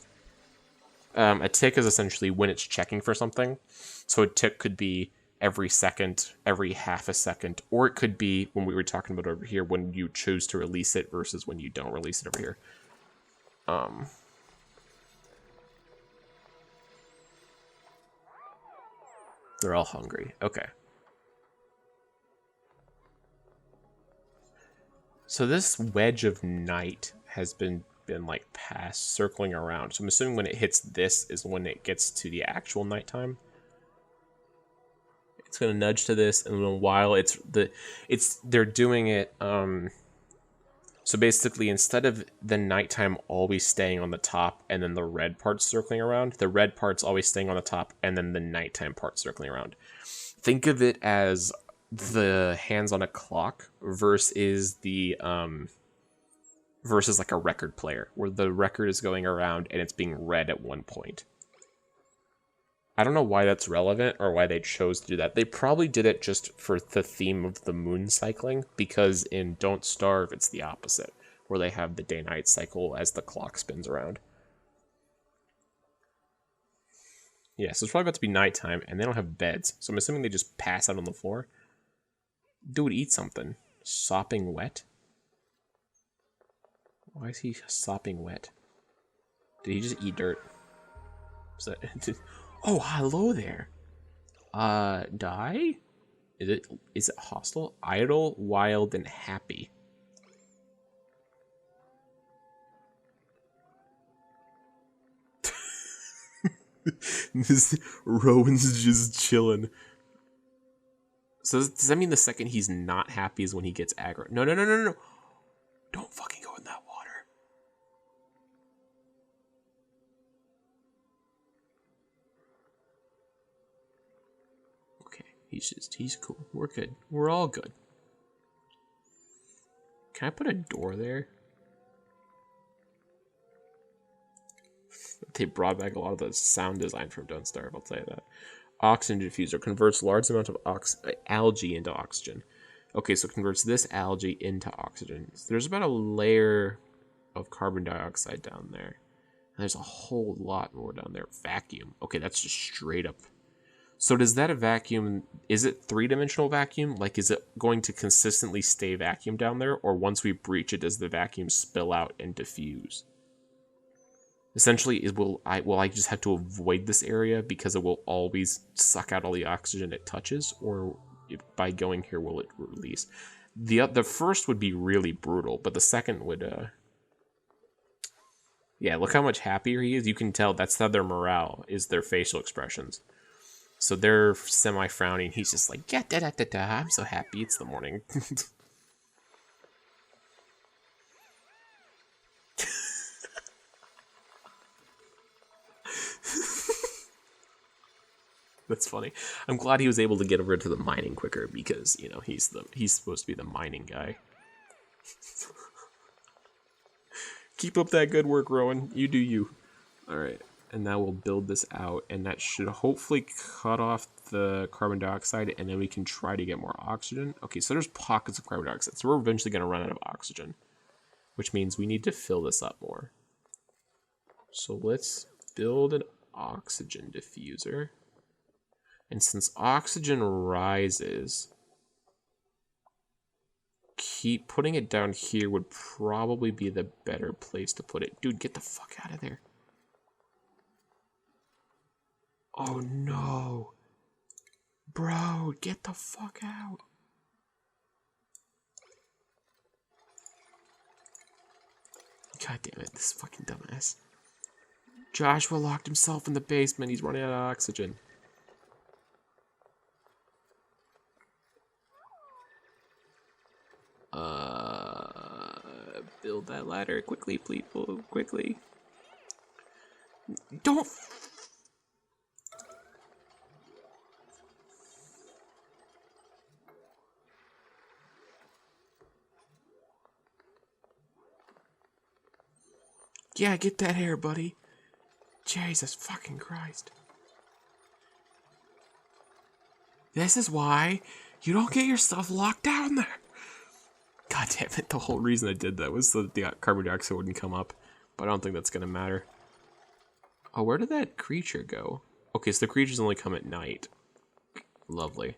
A tick is essentially when it's checking for something. So a tick could be every second, every half a second, or it could be when we were talking about over here, when you choose to release it versus when you don't release it over here. They're all hungry. Okay. So this wedge of night has been like passed, circling around. So I'm assuming when it hits this is when it gets to the actual nighttime. It's gonna nudge to this, and in a while they're doing it So basically, instead of the nighttime always staying on the top and then the red parts circling around, the red parts always staying on the top and then the nighttime part circling around. Think of it as the hands on a clock versus the versus like a record player, where the record is going around and it's being read at one point. I don't know why that's relevant or why they chose to do that. They probably did it just for the theme of the moon cycling, because in Don't Starve, it's the opposite, where they have the day-night cycle as the clock spins around. Yeah, so it's probably about to be nighttime, and they don't have beds, so I'm assuming they just pass out on the floor. Dude, eat something. Sopping wet? Why is he sopping wet? Did he just eat dirt? Is that... Oh, hello there. Die? Is it hostile? Idle, wild, and happy. This Rowan's just chilling. So does that mean the second he's not happy is when he gets aggro? No. Don't fucking go in that water. Okay, he's cool. We're good. We're all good. Can I put a door there? They brought back a lot of the sound design from Don't Starve, I'll tell you that. Oxygen diffuser converts large amount of algae into oxygen. Okay, so it converts this algae into oxygen. So there's about a layer of carbon dioxide down there. And there's a whole lot more down there. Vacuum. Okay, that's just straight up. So does that a vacuum, is it three-dimensional vacuum? Like, is it going to consistently stay vacuum down there? Or once we breach it, does the vacuum spill out and diffuse? Essentially, will I just have to avoid this area because it will always suck out all the oxygen it touches, or by going here will it release? The first would be really brutal, but the second would yeah, look how much happier he is. You can tell that's how their morale is, their facial expressions. So they're semi-frowning. He's just like, yeah, da. I'm so happy it's the morning. That's funny. I'm glad he was able to get over to the mining quicker because, you know, he's supposed to be the mining guy. Keep up that good work, Rowan. You do you. Alright, and now we'll build this out, and that should hopefully cut off the carbon dioxide, and then we can try to get more oxygen. Okay, so there's pockets of carbon dioxide, so we're eventually going to run out of oxygen, which means we need to fill this up more. So let's build an oxygen diffuser. And since oxygen rises, keep putting it down here would probably be the better place to put it. Dude, get the fuck out of there. Oh no. Bro, get the fuck out. God damn it, this fucking dumbass. Joshua locked himself in the basement. He's running out of oxygen. Build that ladder quickly, please, quickly. Don't. Yeah, get that hair, buddy. Jesus fucking Christ. This is why you don't get your stuff locked down there. God damn it, the whole reason I did that was so that the carbon dioxide wouldn't come up. But I don't think that's going to matter. Oh, where did that creature go? Okay, so the creatures only come at night. Lovely.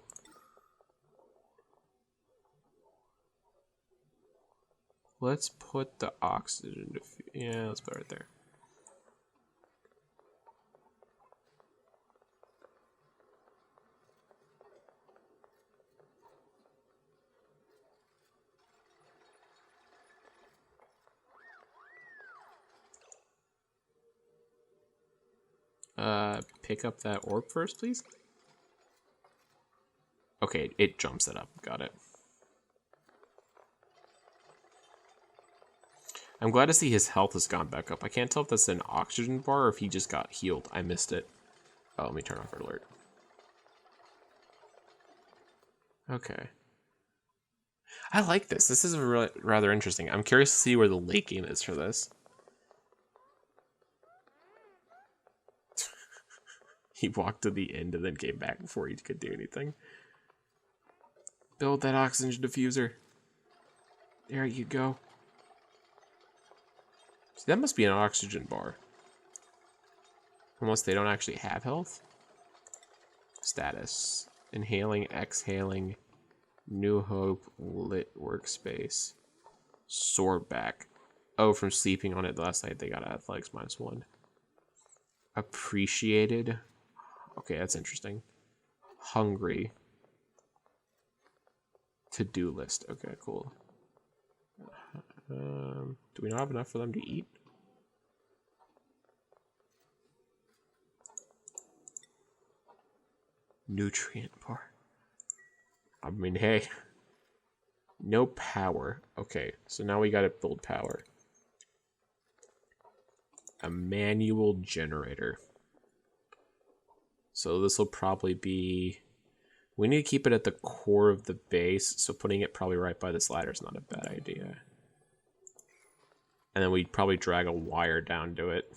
Let's put the oxygen... Yeah, let's put it right there. Pick up that orb first, please. Okay, it jumps it up. Got it. I'm glad to see his health has gone back up. I can't tell if that's an oxygen bar or if he just got healed. I missed it. Oh, let me turn off alert. Okay. I like this. This is really, rather interesting. I'm curious to see where the late game is for this. He walked to the end and then came back before he could do anything. Build that oxygen diffuser. There you go. See, that must be an oxygen bar. Unless they don't actually have health. Status. Inhaling, exhaling. New Hope, lit workspace. Sore back. Oh, from sleeping on it last night, they got athletics -1. Appreciated. Okay, that's interesting. Hungry. To-do list. Okay, cool. Do we not have enough for them to eat? Nutrient bar. I mean, hey. No power. Okay, so now we gotta build power. A manual generator. So this will probably be... We need to keep it at the core of the base, so putting it probably right by this ladder is not a bad idea. And then we'd probably drag a wire down to it.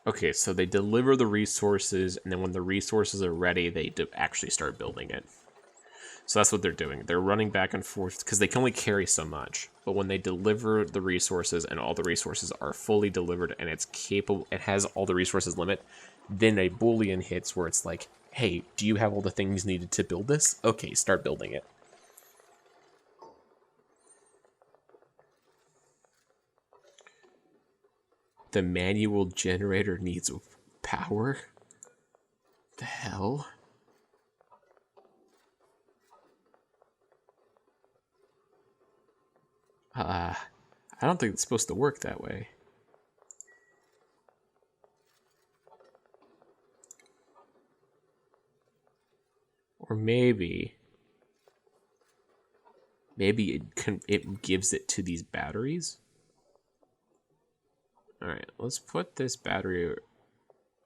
Okay, so they deliver the resources, and then when the resources are ready, they actually start building it. So that's what they're doing. They're running back and forth, because they can only carry so much. But when they deliver the resources, and all the resources are fully delivered, and it's capable, it has all the resources limit, then a Boolean hits where it's like, hey, do you have all the things needed to build this? Okay, start building it. The manual generator needs power? The hell? I don't think it's supposed to work that way. Or maybe it gives it to these batteries. All right, let's put this battery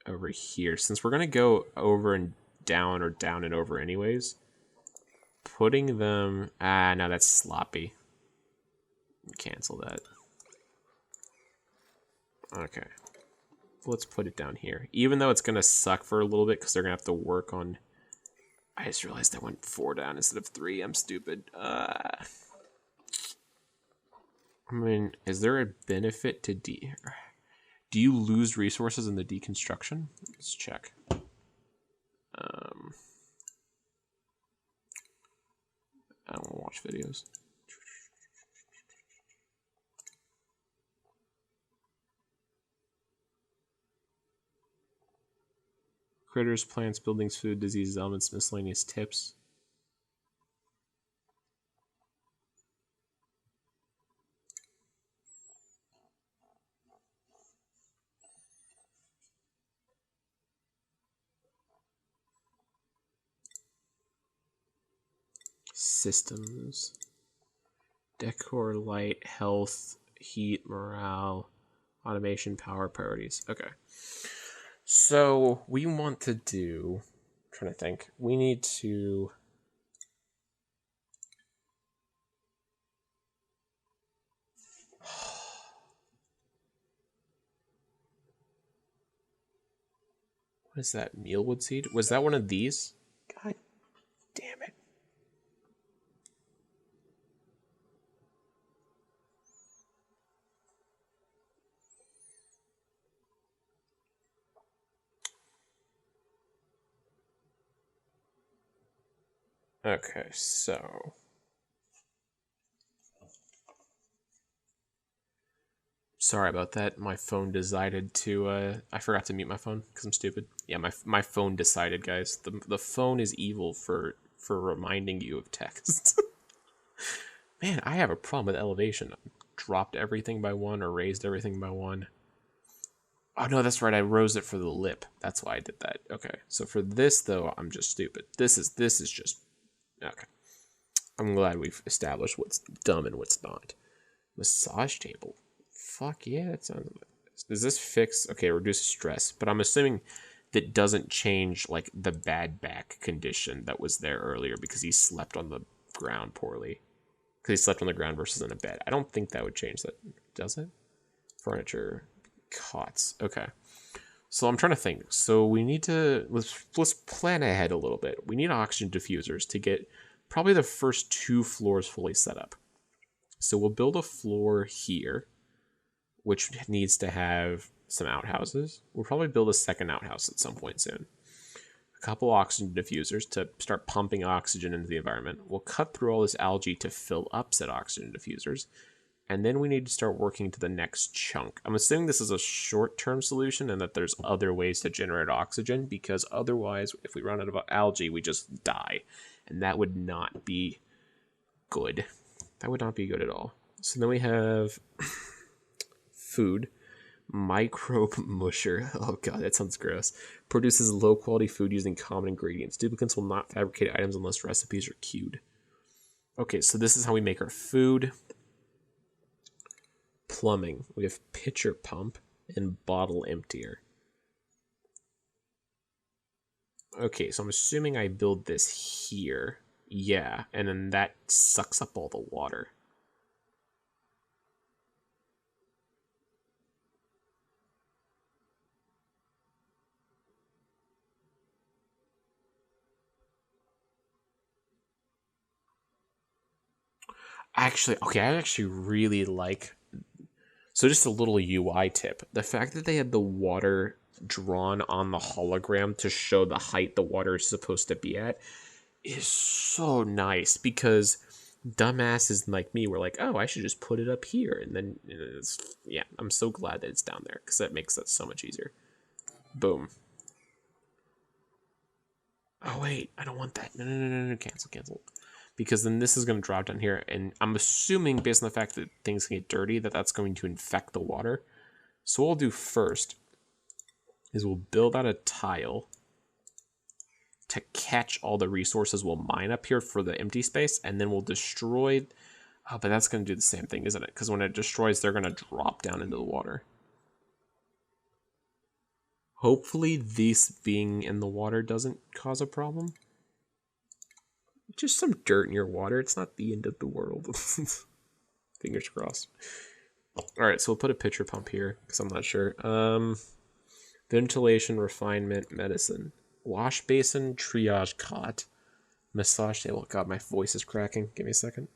over here. Since we're gonna go over and down or down and over anyways, putting them... no, that's sloppy. Cancel that. Okay. Let's put it down here. Even though it's gonna suck for a little bit because they're gonna have to work on... I just realized I went 4 down instead of 3. I'm stupid. I mean, is there a benefit to Do you lose resources in the deconstruction? Let's check. I don't want to watch videos. Critters, plants, buildings, food, diseases, elements, miscellaneous tips. Systems. Decor, light, health, heat, morale, automation, power, priorities. Okay. So we want to do... I'm trying to think. We need to... What is that? Mealwood seed? Was that one of these? God damn it. Okay, so... Sorry about that. My phone decided to... I forgot to mute my phone because I'm stupid. Yeah, my phone decided, guys. The phone is evil for reminding you of text. Man, I have a problem with elevation. Dropped everything by 1 or raised everything by 1. Oh, no, that's right. I rose it for the lip. That's why I did that. Okay. So for this, though, I'm just stupid. This is just... Okay. I'm glad we've established what's dumb and what's not. Massage table. Fuck yeah, that sounds... Does this fix... Okay, reduce stress. But I'm assuming that doesn't change, like, the bad back condition that was there earlier because he slept on the ground poorly. Because he slept on the ground versus in a bed. I don't think that would change that. Does it? Furniture. Cots. Okay. So I'm trying to think. So we need to... Let's plan ahead a little bit. We need oxygen diffusers to get probably the first 2 floors fully set up. So we'll build a floor here, which needs to have some outhouses. We'll probably build a second outhouse at some point soon. A couple oxygen diffusers to start pumping oxygen into the environment. We'll cut through all this algae to fill up said oxygen diffusers. And then we need to start working to the next chunk. I'm assuming this is a short-term solution and that there's other ways to generate oxygen, because otherwise, if we run out of algae, we just die. And that would not be good. That would not be good at all. So then we have food. Microbe musher. Oh god, that sounds gross. Produces low-quality food using common ingredients. Duplicants will not fabricate items unless recipes are queued. Okay, so this is how we make our food. Plumbing. We have pitcher pump and bottle emptier. Okay, so I'm assuming I build this here. Yeah, and then that sucks up all the water. Actually, okay, I actually really like... So just a little UI tip. The fact that they had the water drawn on the hologram to show the height the water is supposed to be at is so nice, because dumbasses like me were like, oh, I should just put it up here. And then, yeah, I'm so glad that it's down there, because that makes that so much easier. Boom. Oh, wait, I don't want that. No, cancel. Because then this is going to drop down here, and I'm assuming, based on the fact that things can get dirty, that that's going to infect the water. So what we'll do first is we'll build out a tile to catch all the resources we'll mine up here for the empty space, and then we'll destroy... Oh, but that's going to do the same thing, isn't it? Because when it destroys, they're going to drop down into the water. Hopefully this being in the water doesn't cause a problem. Just some dirt in your water. It's not the end of the world. Fingers crossed. Alright, so we'll put a pitcher pump here, because I'm not sure. Ventilation, refinement, medicine. Wash basin, triage cot. Massage table. God, my voice is cracking. Give me a second.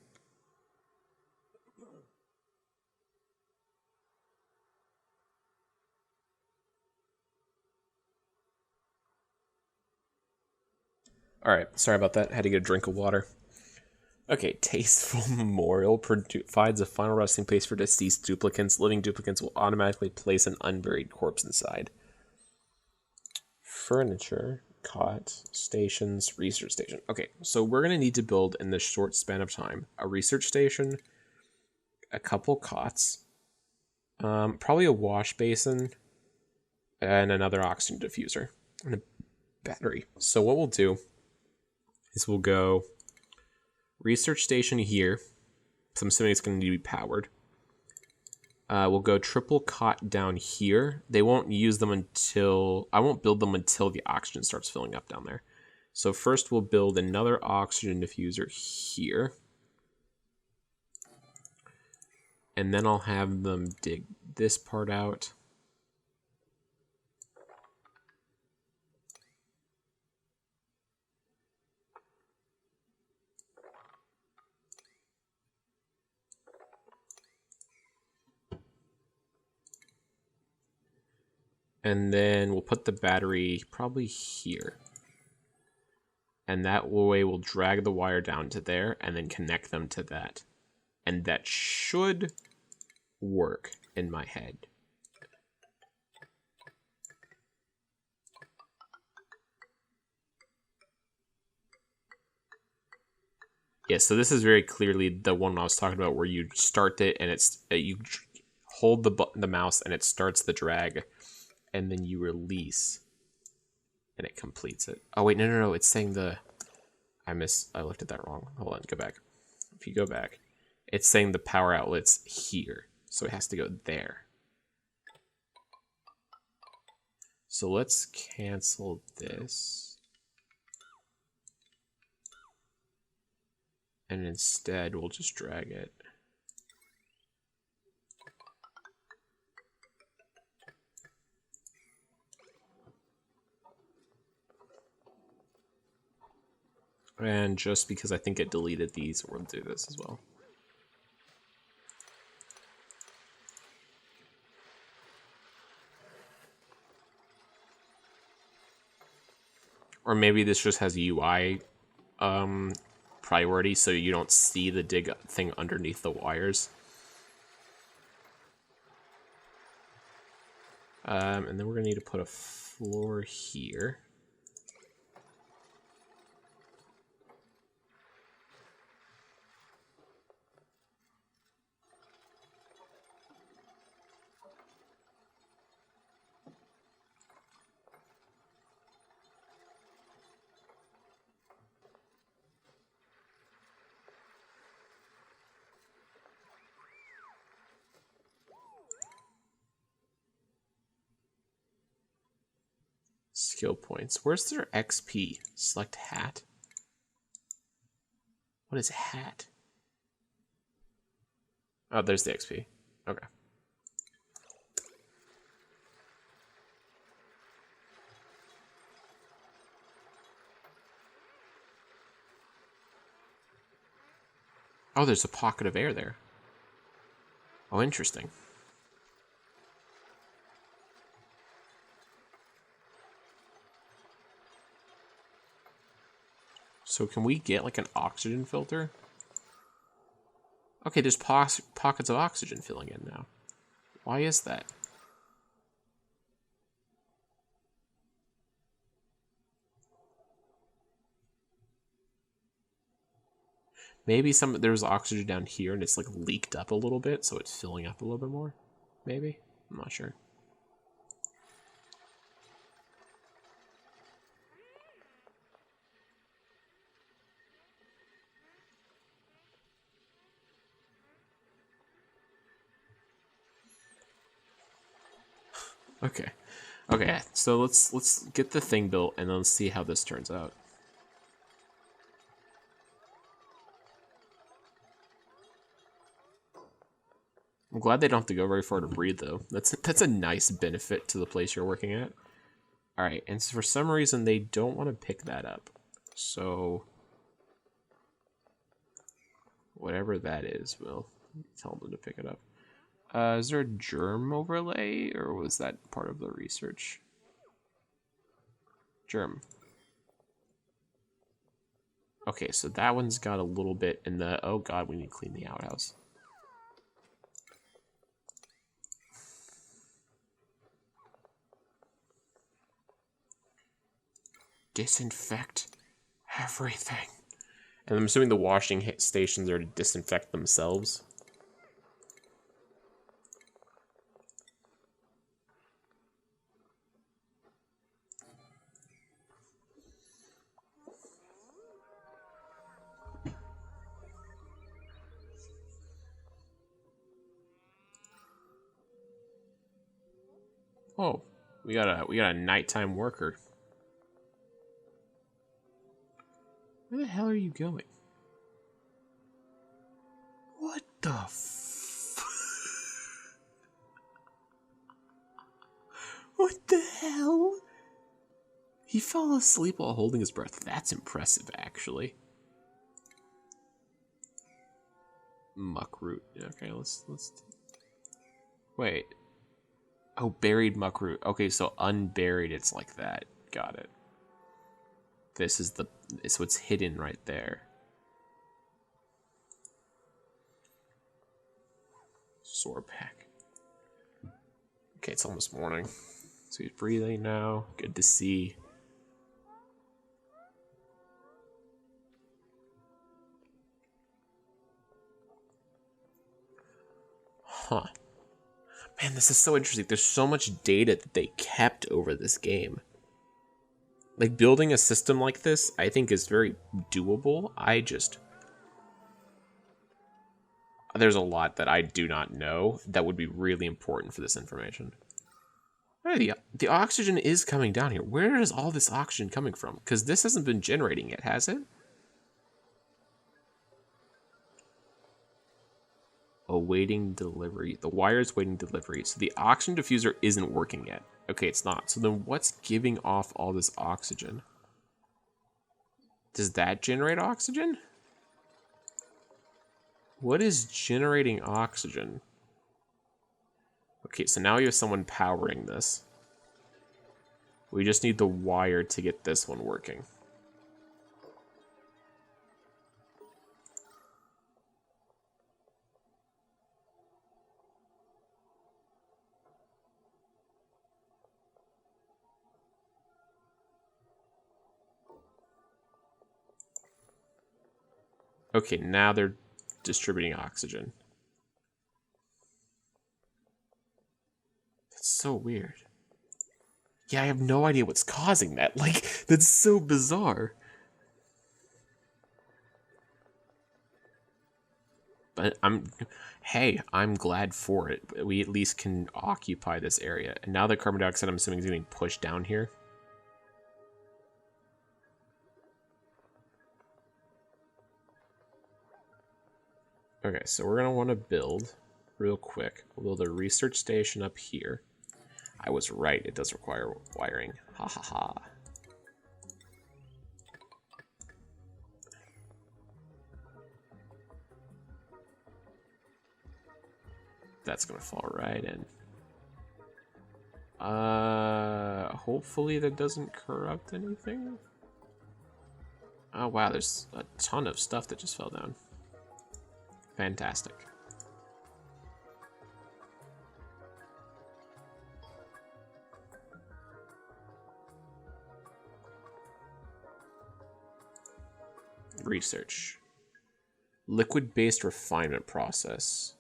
Alright, sorry about that. Had to get a drink of water. Okay, tasteful memorial provides a final resting place for deceased duplicants. Living duplicants will automatically place an unburied corpse inside. Furniture, cot, stations, research station. Okay, so we're going to need to build, in this short span of time, a research station, a couple cots, probably a wash basin, and another oxygen diffuser, and a battery. So what we'll do is we'll go research station here. So I'm assuming it's going to need to be powered. We'll go triple cot down here. They won't use them until... I won't build them until the oxygen starts filling up down there. So first we'll build another oxygen diffuser here. And then I'll have them dig this part out. And then we'll put the battery probably here. And that way we'll drag the wire down to there and then connect them to that. And that should work in my head. Yeah, so this is very clearly the one I was talking about, where you start it and it's you hold the mouse and it starts the drag and then you release, and it completes it. Oh wait, no, it's saying I looked at that wrong. Hold on, go back. If you go back, it's saying the power outlet's here, so it has to go there. So let's cancel this. And instead, we'll just drag it. And just because I think it deleted these, we'll do this as well. Or maybe this just has UI priority, so you don't see the dig thing underneath the wires. And then we're gonna need to put a floor here. Skill points. Where's their XP? Select hat. What is hat? Oh, there's the XP. Okay. Oh, there's a pocket of air there. Oh, interesting. So can we get like an oxygen filter? Okay, there's pockets of oxygen filling in now. Why is that? Maybe there's oxygen down here and it's like leaked up a little bit, so it's filling up a little bit more. Maybe? I'm not sure. Okay. Okay, so let's get the thing built and then let's see how this turns out. I'm glad they don't have to go very far to breed though. That's a nice benefit to the place you're working at. Alright, and so for some reason they don't want to pick that up. So whatever that is, we'll tell them to pick it up. Is there a germ overlay, or was that part of the research? Germ. Okay, so that one's got a little bit in the... Oh god, we need to clean the outhouse. Disinfect everything. And I'm assuming the washing stations are to disinfect themselves. Oh, we got a nighttime worker. Where the hell are you going? What the What the hell? He fell asleep while holding his breath. That's impressive, actually. Muckroot. Okay, let's wait. Oh, buried muckroot. Okay, so unburied, it's like that. Got it. This is what's hidden right there. Sore pack. Okay, it's almost morning. So he's breathing now. Good to see. Huh. Man, this is so interesting. There's so much data that they kept over this game. Like, building a system like this, I think, is very doable. There's a lot that I do not know that would be really important for this information. Hey, the oxygen is coming down here. Where is all this oxygen coming from? Because this hasn't been generating yet, has it? Awaiting delivery. The wire is waiting delivery. So the oxygen diffuser isn't working yet. Okay, it's not. So then what's giving off all this oxygen? Does that generate oxygen? What is generating oxygen? Okay, so now you have someone powering this. We just need the wire to get this one working. Okay, now they're distributing oxygen. That's so weird. Yeah, I have no idea what's causing that. Like, that's so bizarre. But I'm glad for it. We at least can occupy this area. And now the carbon dioxide, I'm assuming, is getting pushed down here. Okay, so we're gonna want to build real quick. We'll build a research station up here. I was right, it does require wiring. Ha ha ha. That's gonna fall right in. Hopefully that doesn't corrupt anything. Oh wow, there's a ton of stuff that just fell down. Fantastic. Research. Liquid-based refinement process.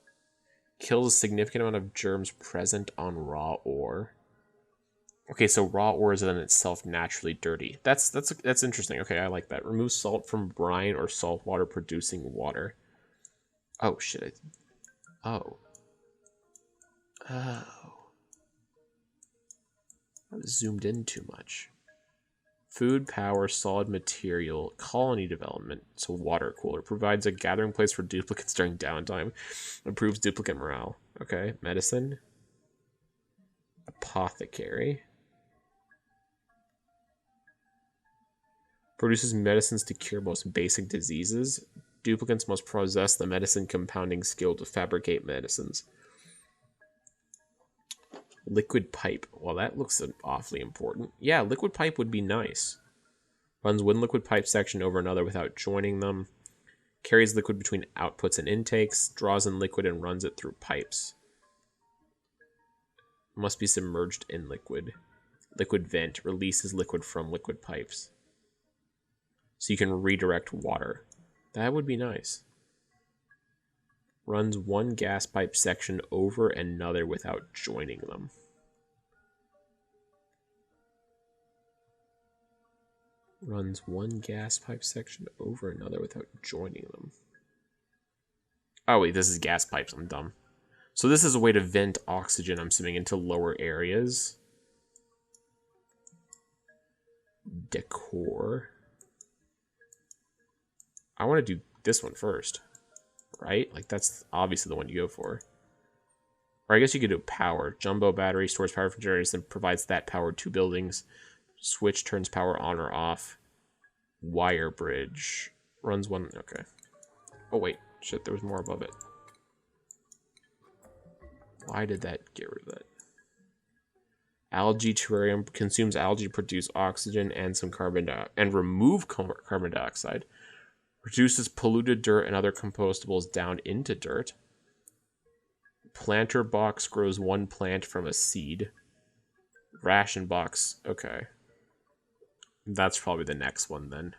Kills a significant amount of germs present on raw ore. Okay, so raw ore is in itself naturally dirty. That's interesting. Okay, I like that. Remove salt from brine or saltwater producing water. Oh shit. Oh. I zoomed in too much. Food, power, solid material, colony development, so water cooler. Provides a gathering place for duplicates during downtime. Improves duplicate morale. Okay, medicine. Apothecary. Produces medicines to cure most basic diseases. Duplicants must possess the medicine compounding skill to fabricate medicines. Liquid pipe. Well, that looks awfully important. Yeah, liquid pipe would be nice. Runs one liquid pipe section over another without joining them. Carries liquid between outputs and intakes. Draws in liquid and runs it through pipes. Must be submerged in liquid. Liquid vent. Releases liquid from liquid pipes. So you can redirect water. That would be nice. Runs one gas pipe section over another without joining them. Runs one gas pipe section over another without joining them. Oh wait, this is gas pipes, I'm dumb. So this is a way to vent oxygen, I'm assuming, into lower areas. Decor. I want to do this one first, right? Like, that's obviously the one you go for. Or I guess you could do power. Jumbo battery stores power for generators and provides that power to buildings. Switch turns power on or off. Wire bridge. Runs one... Okay. Oh, wait. Shit, there was more above it. Why did that get rid of that? Algae terrarium consumes algae to produce oxygen and some carbon dioxide. And remove carbon dioxide. Reduces polluted dirt and other compostables down into dirt. Planter box grows one plant from a seed. Ration box. Okay. That's probably the next one then.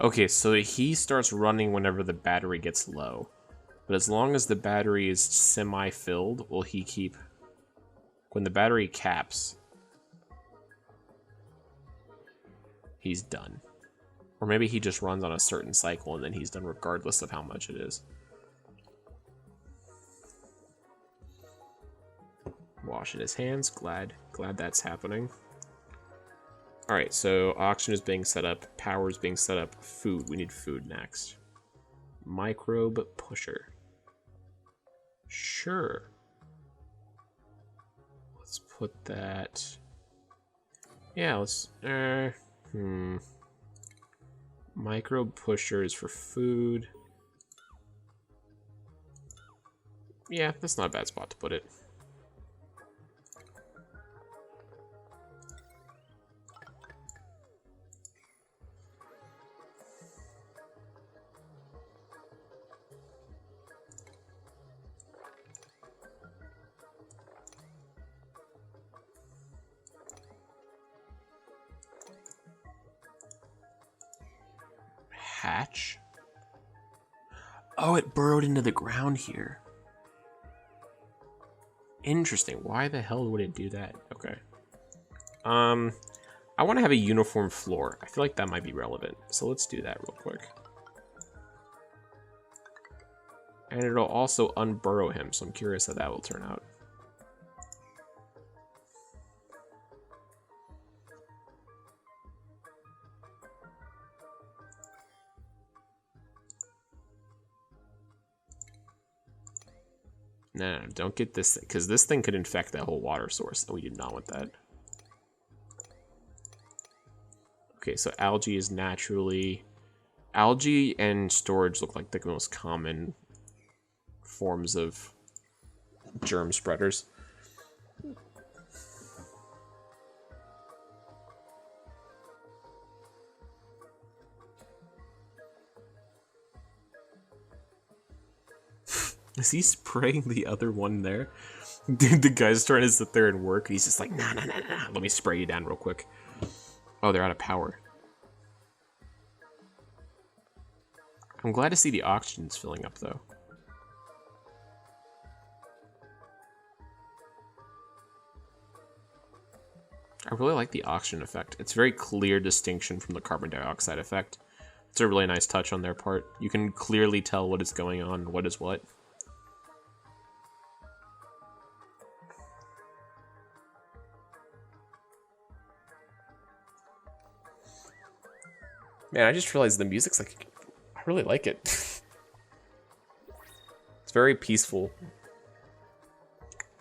Okay, so he starts running whenever the battery gets low. But as long as the battery is semi-filled, will he keep... When the battery caps, he's done. Or maybe he just runs on a certain cycle and then he's done regardless of how much it is. Washing his hands. Glad that's happening. Alright, so oxygen is being set up. Power is being set up. Food. We need food next. Microbe pusher. Sure. Let's put that... Yeah, let's... Microbe pusher is for food. Yeah, that's not a bad spot to put it. Hatch? Oh, it burrowed into the ground here. Interesting. Why the hell would it do that? Okay. I want to have a uniform floor. I feel like that might be relevant. So let's do that real quick. And it'll also unburrow him, so I'm curious how that will turn out. No, don't get this thing, because this thing could infect that whole water source, and we do not want that. Okay, so algae is naturally... Algae and storage look like the most common forms of germ spreaders. Is he spraying the other one there? Dude, the guy's trying to sit there and work. He's just like, nah. Let me spray you down real quick. Oh, they're out of power. I'm glad to see the oxygen's filling up, though. I really like the oxygen effect. It's a very clear distinction from the carbon dioxide effect. It's a really nice touch on their part. You can clearly tell what is going on and what is what. Man, I just realized the music's like... I really like it. It's very peaceful.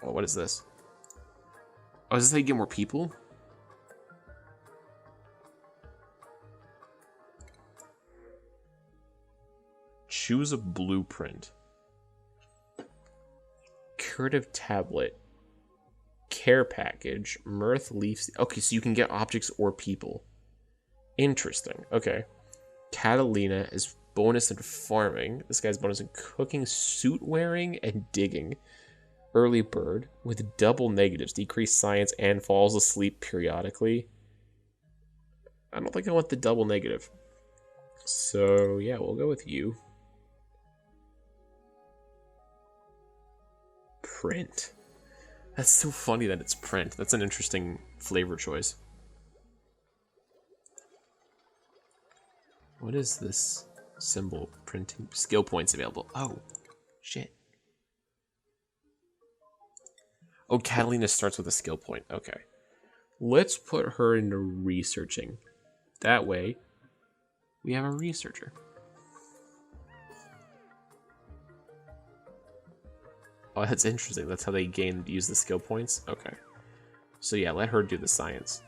Oh, what is this? Oh, is this how you get more people? Choose a blueprint. Curative tablet. Care package. Mirth leaf... Okay, so you can get objects or people. Interesting. Okay. Catalina is bonus in farming. This guy's bonus in cooking, suit wearing, and digging. Early bird with double negatives. Decrease science and falls asleep periodically. I don't think I want the double negative. So, yeah, we'll go with you. Print. That's so funny that it's print. That's an interesting flavor choice. What is this symbol? Printing skill points available. Oh, shit. Oh, Catalina starts with a skill point. Okay. Let's put her into researching. That way, we have a researcher. Oh, that's interesting. That's how they use the skill points? Okay. So yeah, let her do the science.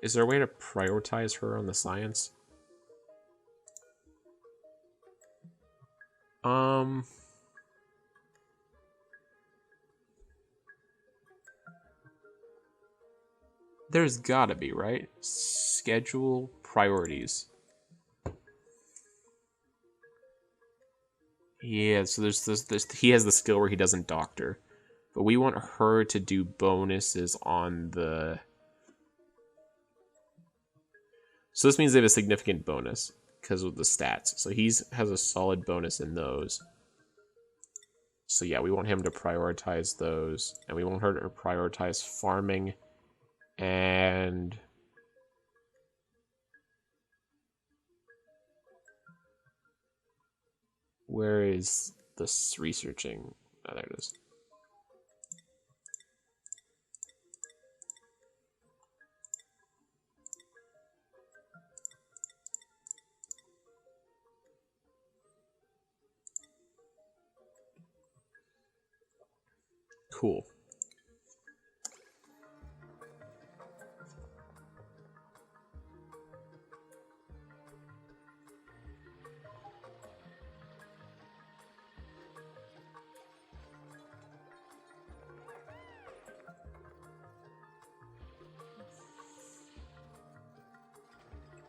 Is there a way to prioritize her on the science? There's gotta be, right? Schedule priorities. Yeah, so there's he has the skill where he doesn't doctor. But we want her to do bonuses on the... So this means they have a significant bonus. because of the stats. So has a solid bonus in those. So yeah, we want him to prioritize those, and we want her to prioritize farming and where is this researching? Oh, there it is. Cool.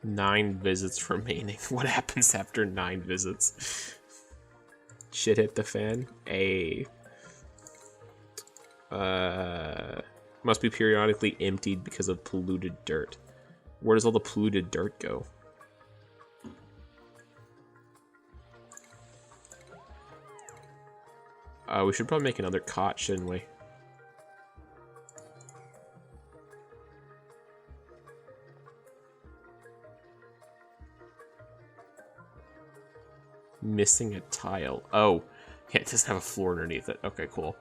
Nine visits remaining. What happens after 9 visits? Shit hit the fan. Must be periodically emptied because of polluted dirt. Where does all the polluted dirt go? We should probably make another cot, shouldn't we? Missing a tile. Oh, yeah, it doesn't have a floor underneath it. Okay, cool.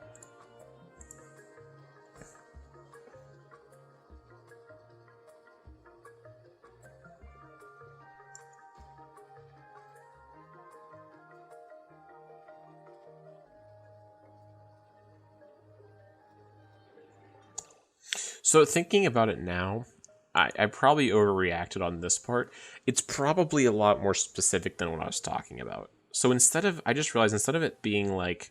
So thinking about it now, I probably overreacted on this part. It's probably a lot more specific than what I was talking about. So I just realized instead of it being like,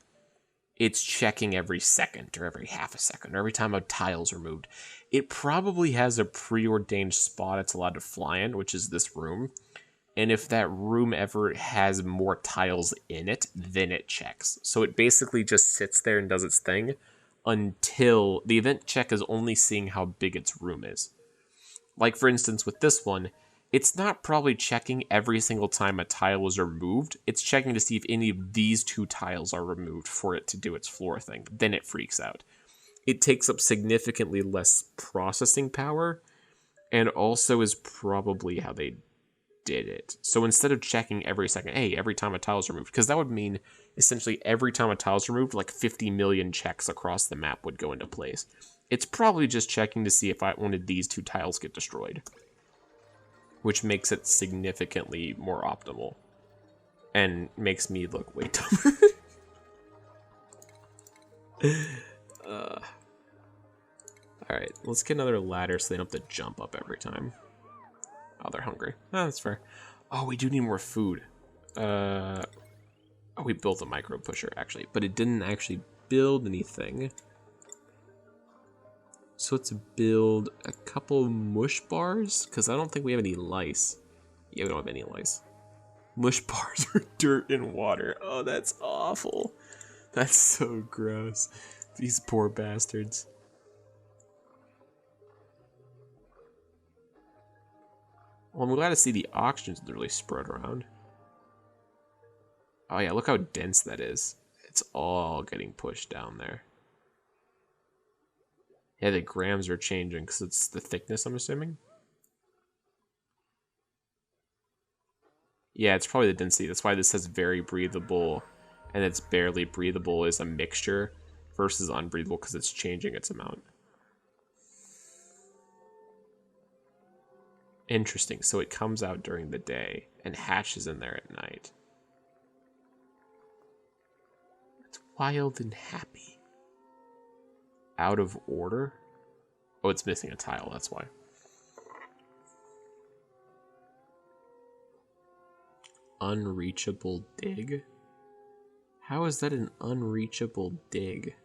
it's checking every second or every half a second or every time a tile's removed, it probably has a preordained spot it's allowed to fly in, which is this room. And if that room ever has more tiles in it, then it checks. So it basically just sits there and does its thing until the event check is only seeing how big its room is. Like, for instance, with this one, it's not probably checking every single time a tile is removed. It's checking to see if any of these 2 tiles are removed for it to do its floor thing. Then it freaks out. It takes up significantly less processing power, and also is probably how they did it. So instead of checking every second, hey, every time a tile is removed, because that would mean essentially every time a tile is removed, like 50 million checks across the map would go into place. It's probably just checking to see if one of these 2 tiles get destroyed, which makes it significantly more optimal and makes me look way dumber. Alright, let's get another ladder so they don't have to jump up every time. Oh, they're hungry. Oh, that's fair. Oh, we do need more food. Oh, we built a micro pusher, actually, but it didn't actually build anything. So let's build a couple mush bars, because I don't think we have any lice. Yeah, we don't have any lice. Mush bars are dirt and water. Oh, that's awful. That's so gross. These poor bastards. Well, I'm glad to see the oxygen's literally spread around. Oh yeah, look how dense that is. It's all getting pushed down there. Yeah, the grams are changing because it's the thickness, I'm assuming. Yeah, it's probably the density. That's why this says very breathable, and it's barely breathable is a mixture versus unbreathable because it's changing its amount. Interesting. So it comes out during the day and hatches in there at night. It's wild and happy. Out of order? Oh, it's missing a tile, that's why. Unreachable dig? How is that an unreachable dig?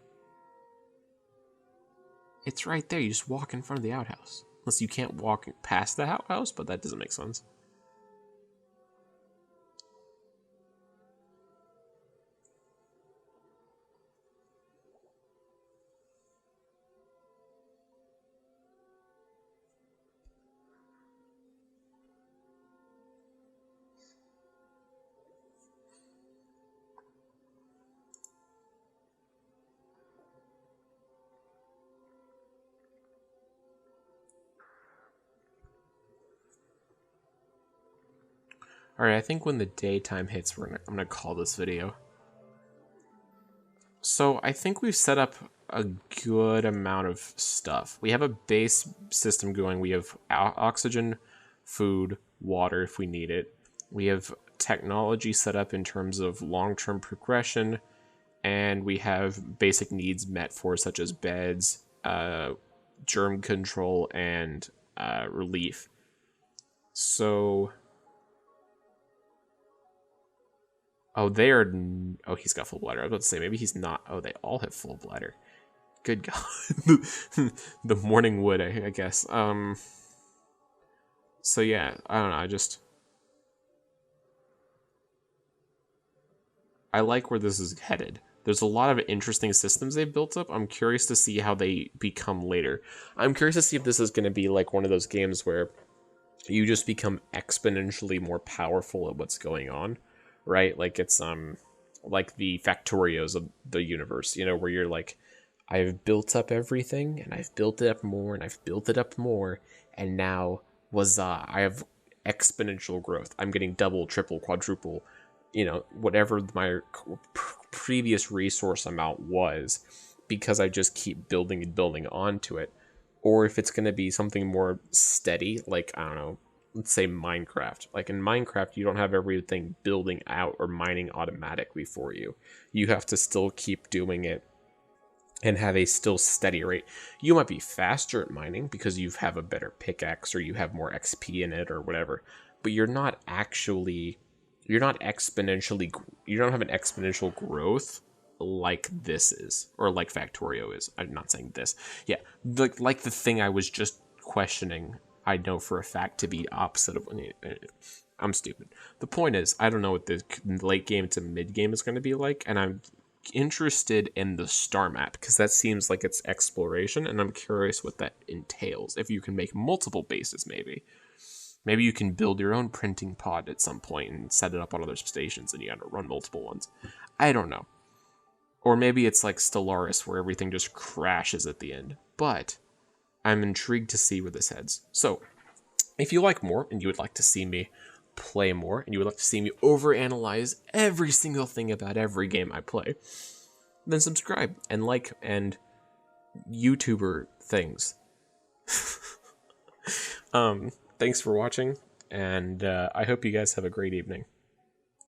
It's right there. You just walk in front of the outhouse. Unless you can't walk past the outhouse, but that doesn't make sense. Alright, I think when the daytime hits, I'm gonna call this video. So I think we've set up a good amount of stuff. We have a base system going. We have oxygen, food, water if we need it. We have technology set up in terms of long-term progression, and we have basic needs met for, such as beds, germ control, and relief. So... Oh, they are... Oh, he's got full bladder. I was about to say, maybe he's not. Oh, they all have full bladder. Good God. The morning wood, I guess. So yeah, I don't know, I like where this is headed. There's a lot of interesting systems they've built up. I'm curious to see how they become later. I'm curious to see if this is going to be like one of those games where you just become exponentially more powerful at what's going on, right? Like it's like the Factorios of the universe, where you're like, I've built up everything and I've built it up more and I've built it up more, and now I have exponential growth. I'm getting double, triple, quadruple, whatever my previous resource amount was, because I just keep building and building onto it. Or if it's going to be something more steady, like, I don't know, let's say Minecraft. Like in Minecraft, you don't have everything building out or mining automatically for you. You have to still keep doing it and have a still steady rate. You might be faster at mining because you have a better pickaxe or you have more XP in it or whatever, but you don't have an exponential growth like this is, or like Factorio is. I'm not saying this. Yeah, like the thing I was just questioning, I know for a fact to be opposite of... I'm stupid. The point is, I don't know what the late game to mid game is going to be like, and I'm interested in the star map because that seems like it's exploration, and I'm curious what that entails. If you can make multiple bases, maybe you can build your own printing pod at some point and set it up on other stations, and you got to run multiple ones. I don't know. Or maybe it's like Stellaris, where everything just crashes at the end. But I'm intrigued to see where this heads. So, if you like more, and you would like to see me play more, and you would like to see me overanalyze every single thing about every game I play, then subscribe and like and YouTuber things. Thanks for watching, and I hope you guys have a great evening.